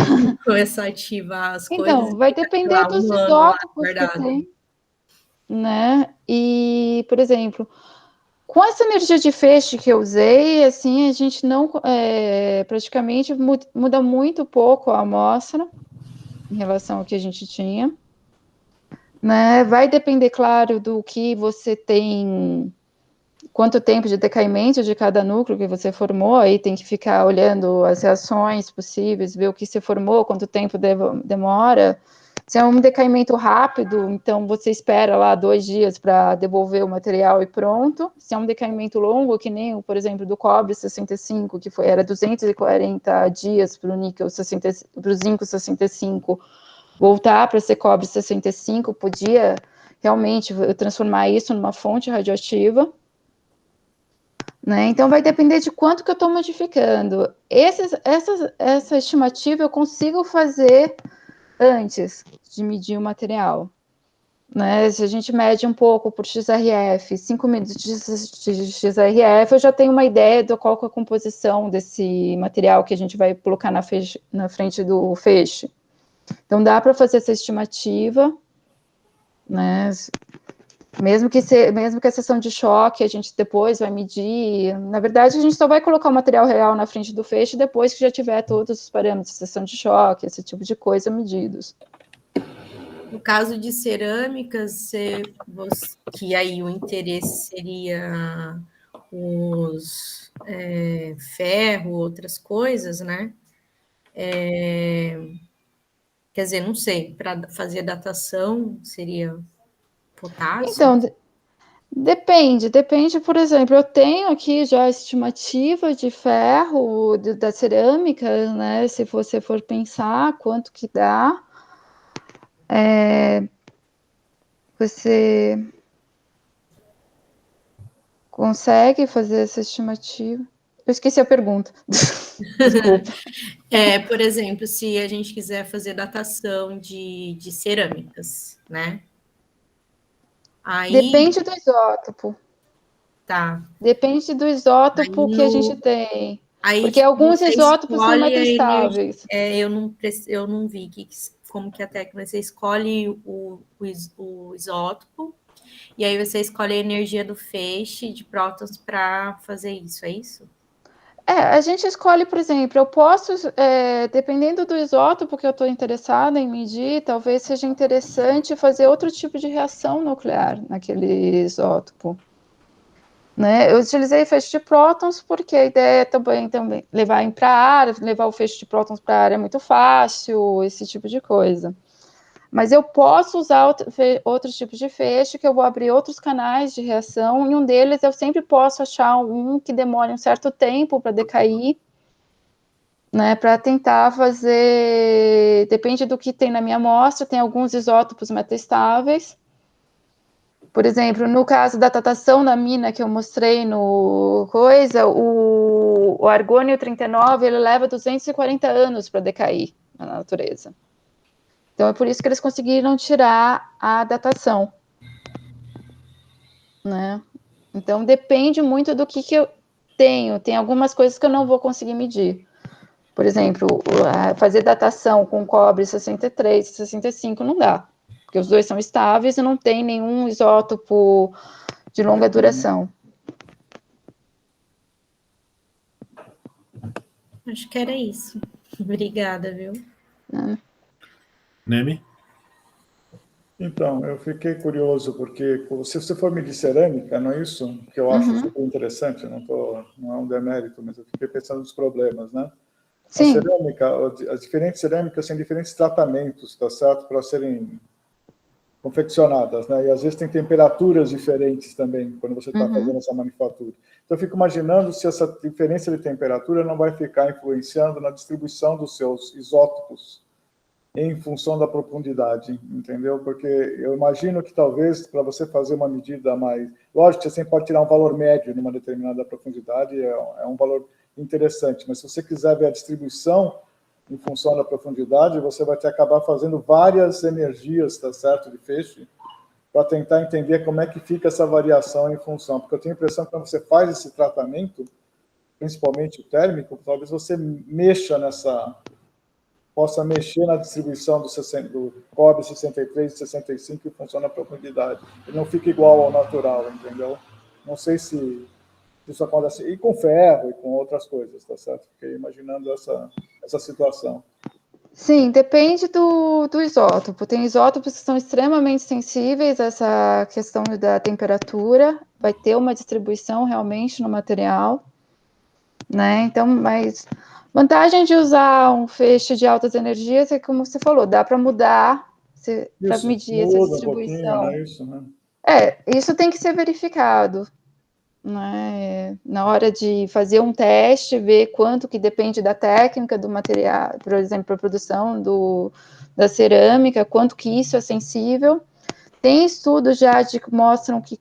Começar a ativar as coisas. Então, vai depender dos isótopos que tem, né? E, por exemplo, com essa energia de feixe que eu usei, assim, a gente não praticamente muda muito pouco a amostra em relação ao que a gente tinha, né? Vai depender, claro, do que você tem, quanto tempo de decaimento de cada núcleo que você formou, aí tem que ficar olhando as reações possíveis, ver o que se formou, quanto tempo demora. Se é um decaimento rápido, então você espera lá 2 dias para devolver o material e pronto. Se é um decaimento longo, que nem, por exemplo, do cobre 65, que era 240 dias para o níquel 60, para o zinco 65, voltar para ser cobre 65, podia realmente transformar isso numa fonte radioativa. Né? Então, vai depender de quanto que eu estou modificando. Essa estimativa eu consigo fazer antes de medir o material. Né? Se a gente mede um pouco por XRF, 5 minutos de XRF, eu já tenho uma ideia de qual que é a composição desse material que a gente vai colocar na frente do feixe. Então, dá para fazer essa estimativa, né? Mesmo que a seção de choque a gente depois vai medir, na verdade a gente só vai colocar o material real na frente do feixe depois que já tiver todos os parâmetros de seção de choque, esse tipo de coisa medidos. No caso de cerâmicas, que aí o interesse seria os ferro, outras coisas, né? Quer dizer, não sei, para fazer datação seria potássio? Então, depende, por exemplo, eu tenho aqui já a estimativa de ferro da cerâmica, né? Se você for pensar quanto que dá, você consegue fazer essa estimativa? Eu esqueci a pergunta. Desculpa. Por exemplo, se a gente quiser fazer datação de cerâmicas, né? Aí, depende do isótopo. Tá. Depende do isótopo que a gente tem. Porque alguns isótopos são metastáveis. Eu não vi como que é a técnica. Você escolhe o isótopo e aí você escolhe a energia do feixe de prótons para fazer isso, é isso? A gente escolhe, por exemplo, eu posso, dependendo do isótopo que eu estou interessada em medir, talvez seja interessante fazer outro tipo de reação nuclear naquele isótopo. Né? Eu utilizei feixe de prótons porque a ideia é também levar para a área, levar o feixe de prótons para a área é muito fácil, esse tipo de coisa. Mas eu posso usar outros tipos de feixe, que eu vou abrir outros canais de reação, e um deles eu sempre posso achar um que demore um certo tempo para decair, né, para tentar fazer, depende do que tem na minha amostra, tem alguns isótopos metastáveis. Por exemplo, no caso da datação da mina que eu mostrei no coisa, o argônio 39, ele leva 240 anos para decair na natureza. Então, é por isso que eles conseguiram tirar a datação. Né? Então, depende muito do que eu tenho. Tem algumas coisas que eu não vou conseguir medir. Por exemplo, fazer datação com cobre 63, 65 não dá. Porque os dois são estáveis e não tem nenhum isótopo de longa duração. Acho que era isso. Obrigada, viu? Neme? Então, eu fiquei curioso, porque se você for medir cerâmica, não é isso? Que eu acho super interessante, não é um demérito, mas eu fiquei pensando nos problemas, né? A Sim. cerâmica, as diferentes cerâmicas têm diferentes tratamentos, tá certo? Para serem confeccionadas, né? E às vezes tem temperaturas diferentes também, quando você está fazendo essa manufatura. Então, eu fico imaginando se essa diferença de temperatura não vai ficar influenciando na distribuição dos seus isótopos em função da profundidade, entendeu? Porque eu imagino que talvez para você fazer uma medida mais... Lógico que você sempre pode tirar um valor médio numa determinada profundidade, é um valor interessante, mas se você quiser ver a distribuição em função da profundidade, você vai ter que acabar fazendo várias energias, tá certo, de feixe, para tentar entender como é que fica essa variação em função. Porque eu tenho a impressão que quando você faz esse tratamento, principalmente o térmico, talvez você possa mexer na distribuição do cobre 63 e 65 em função da profundidade. Ele não fica igual ao natural, entendeu? Não sei se isso acontece. E com ferro e com outras coisas, tá certo? Fiquei imaginando essa situação. Sim, depende do isótopo. Tem isótopos que são extremamente sensíveis a essa questão da temperatura, vai ter uma distribuição realmente no material, né? Então, mas vantagem de usar um feixe de altas energias é, como você falou, dá para mudar para medir essa distribuição. Um pouquinho, né? Isso, né? Isso tem que ser verificado, né? Na hora de fazer um teste, ver quanto que depende da técnica do material, por exemplo, para a produção da cerâmica, quanto que isso é sensível. Tem estudos já que mostram que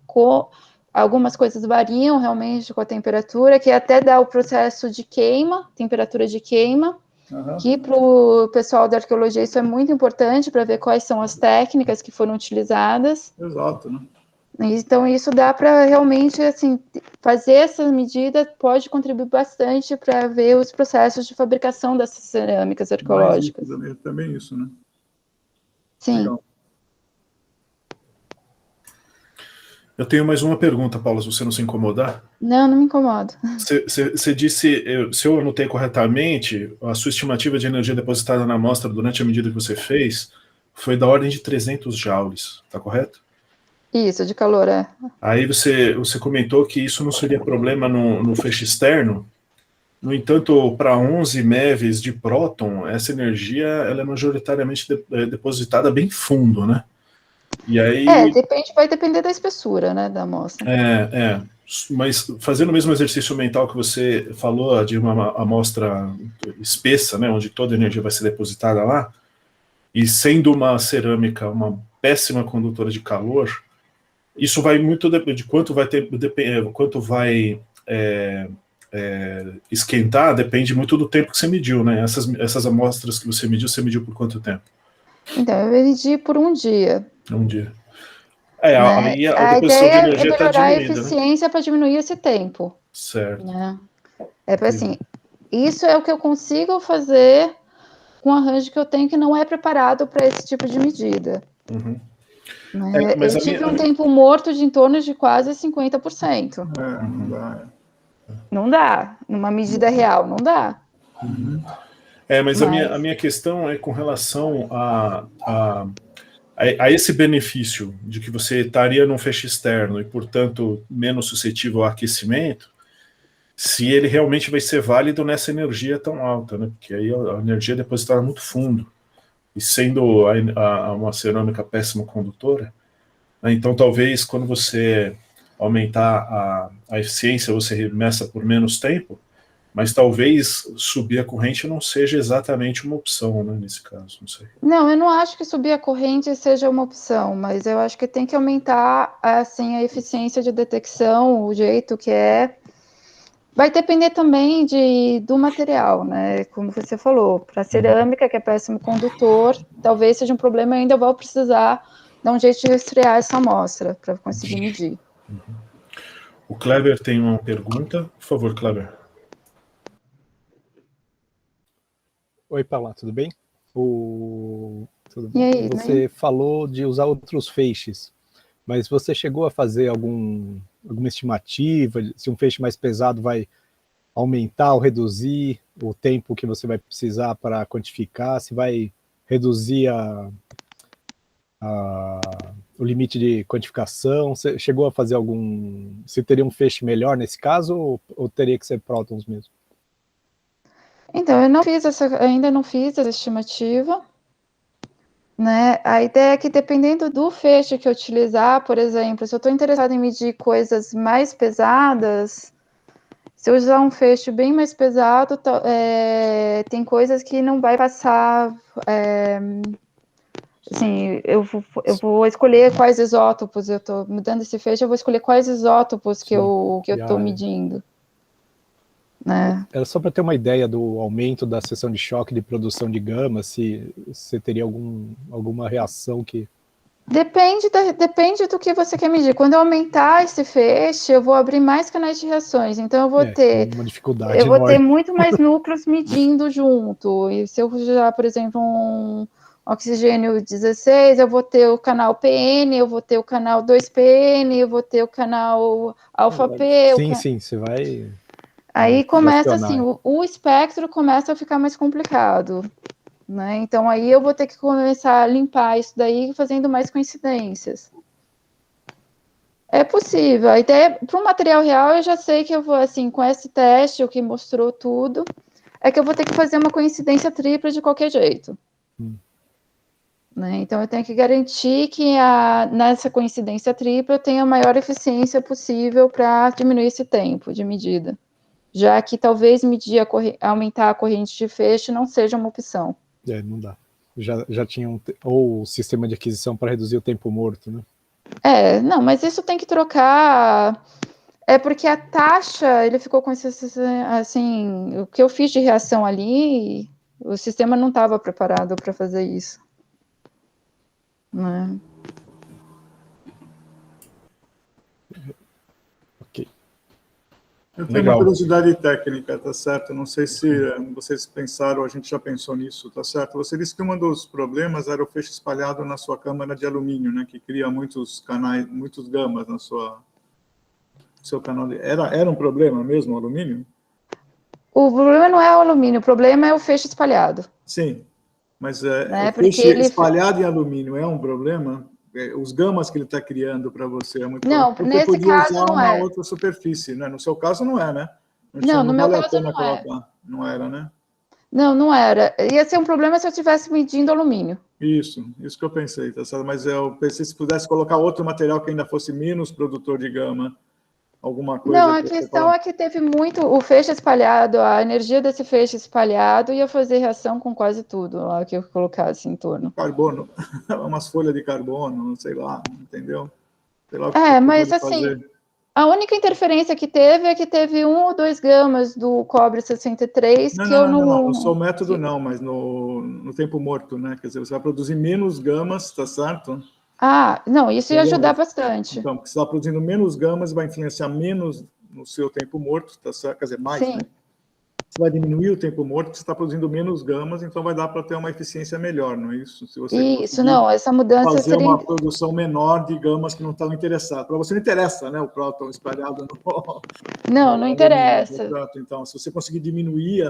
algumas coisas variam realmente com a temperatura, que até dá o processo de queima, temperatura de queima, que para o pessoal da arqueologia isso é muito importante para ver quais são as técnicas que foram utilizadas. Exato, né? Então, isso dá para realmente, assim, fazer essa medida pode contribuir bastante para ver os processos de fabricação dessas cerâmicas arqueológicas. Também isso, né? Sim. Legal. Eu tenho mais uma pergunta, Paula, se você não se incomodar. Não me incomodo. Você disse, se eu anotei corretamente, a sua estimativa de energia depositada na amostra durante a medida que você fez foi da ordem de 300 joules, tá correto? Isso, de calor, é. Aí você comentou que isso não seria problema no feixe externo. No entanto, para 11 MeVs de próton, essa energia ela é majoritariamente depositada bem fundo, né? E aí... vai depender da espessura, né, da amostra. Mas fazendo o mesmo exercício mental que você falou de uma amostra espessa, né, onde toda a energia vai ser depositada lá, e sendo uma cerâmica uma péssima condutora de calor, isso vai muito de quanto vai esquentar, depende muito do tempo que você mediu, né? Essas amostras que você mediu por quanto tempo? Então, eu medi por um dia. Um dia. Né? A ideia é melhorar a eficiência, né? Para diminuir esse tempo. Certo. Né? Assim, isso é o que eu consigo fazer com o arranjo que eu tenho, que não é preparado para esse tipo de medida. Uhum. Né? Eu tive um tempo morto de em torno de quase 50%. Não dá. Não dá. Numa medida real, não dá. Uhum. Mas a minha questão é com relação a esse benefício de que você estaria num feixe externo e, portanto, menos suscetível ao aquecimento, se ele realmente vai ser válido nessa energia tão alta, né? Porque aí a energia é depositada muito fundo, e sendo uma cerâmica péssima condutora, né? Então talvez quando você aumentar a eficiência, você meça por menos tempo, mas talvez subir a corrente não seja exatamente uma opção, né, nesse caso, não sei. Não, eu não acho que subir a corrente seja uma opção, mas eu acho que tem que aumentar, assim, a eficiência de detecção, o jeito que é. Vai depender também do material, né, como você falou. Para cerâmica, que é péssimo condutor, talvez seja um problema, eu ainda vou precisar dar um jeito de resfriar essa amostra para conseguir medir. O Kleber tem uma pergunta. Por favor, Kleber. Oi, Paula, tudo bem? E aí, você falou de usar outros feixes, mas você chegou a fazer alguma estimativa se um feixe mais pesado vai aumentar ou reduzir o tempo que você vai precisar para quantificar, se vai reduzir o limite de quantificação. Você chegou a fazer se teria um feixe melhor nesse caso, ou teria que ser prótons mesmo? Então, ainda não fiz essa estimativa, né? A ideia é que, dependendo do feixe que eu utilizar, por exemplo, se eu estou interessado em medir coisas mais pesadas, se eu usar um feixe bem mais pesado, tem coisas que não vai passar. Assim, eu vou escolher quais isótopos eu estou mudando esse feixe, eu vou escolher quais isótopos que eu estou medindo. Né? Era só para ter uma ideia do aumento da seção de choque de produção de gama, se você teria alguma reação que... Depende do que você quer medir. Quando eu aumentar esse feixe, eu vou abrir mais canais de reações. Então, eu vou ter uma dificuldade enorme. Ter muito mais núcleos medindo junto. E se eu usar, por exemplo, um oxigênio 16, eu vou ter o canal PN, eu vou ter o canal 2PN, eu vou ter o canal alfa-P. Sim, você vai... Aí começa assim, o espectro começa a ficar mais complicado, né? Então aí eu vou ter que começar a limpar isso daí fazendo mais coincidências. É possível. A ideia, para o material real, eu já sei que eu vou, assim, com esse teste, o que mostrou tudo, é que eu vou ter que fazer uma coincidência tripla de qualquer jeito. Né? Então eu tenho que garantir que nessa coincidência tripla eu tenha a maior eficiência possível para diminuir esse tempo de medida. Já que talvez aumentar a corrente de feixe não seja uma opção. Não dá. Já tinha ou o sistema de aquisição para reduzir o tempo morto, né? Não, mas isso tem que trocar. É porque a taxa, ele ficou com esse, assim, o que eu fiz de reação ali, o sistema não estava preparado para fazer isso. Né? Ok. Eu tenho uma curiosidade técnica, tá certo? Não sei se vocês pensaram, a gente já pensou nisso, tá certo? Você disse que um dos problemas era o feixe espalhado na sua câmara de alumínio, né? Que cria muitos canais, muitos gamas na seu canal. Era um problema mesmo o alumínio? O problema não é o alumínio, o problema é o feixe espalhado. Sim, mas né? o feixe espalhado em alumínio é um problema? Os gamas que ele está criando para você é muito não, porque nesse podia caso usar não uma é. outra superfície, né? No seu caso não é, né? Não, no meu caso não colocar. Não era, né? Não era. Ia ser um problema se eu estivesse medindo alumínio. Isso que eu pensei, tá certo? Mas eu pensei se pudesse colocar outro material que ainda fosse menos produtor de gama, alguma coisa. Não, a questão é que teve o feixe espalhado, a energia desse feixe espalhado ia fazer reação com quase tudo lá que eu colocasse em torno. Carbono, umas folhas de carbono, sei lá, entendeu? Sei lá o que mas assim, a única interferência que teve é que teve 1 ou 2 gamas do cobre 63 que eu não... Não, no seu método não, mas no tempo morto, né? Quer dizer, você vai produzir menos gamas, tá certo? Não, isso ia ajudar bastante. Então, porque você está produzindo menos gamas, vai influenciar menos no seu tempo morto, tá certo? Quer dizer, mais, Sim. Né? Você vai diminuir o tempo morto, você está produzindo menos gamas, então vai dar para ter uma eficiência melhor, não é isso? Se você essa mudança fazer uma produção menor de gamas que não estão interessadas. Para você não interessa, né? O próton espalhado não interessa. Então, se você conseguir diminuir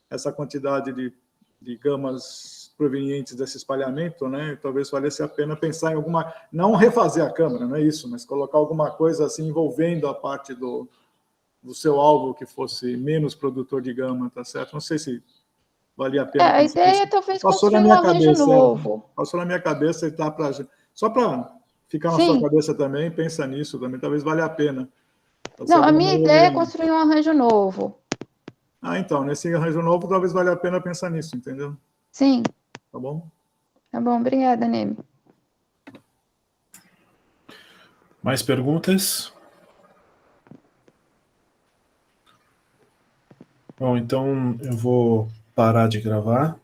essa quantidade de gamas provenientes desse espalhamento, né? Talvez valesse a pena pensar em não refazer a câmara, não é isso, mas colocar alguma coisa assim envolvendo a parte do seu alvo que fosse menos produtor de gama, tá certo? Não sei se valia a pena. A ideia é talvez construir um arranjo novo. Passou na minha cabeça e tá só para ficar na sua cabeça também, pensa nisso também, talvez valha a pena. Não, a minha ideia é construir um arranjo novo. Então, nesse arranjo novo, talvez valha a pena pensar nisso, entendeu? Sim. Tá bom? Tá bom, obrigada, Neme. Mais perguntas? Bom, então eu vou parar de gravar.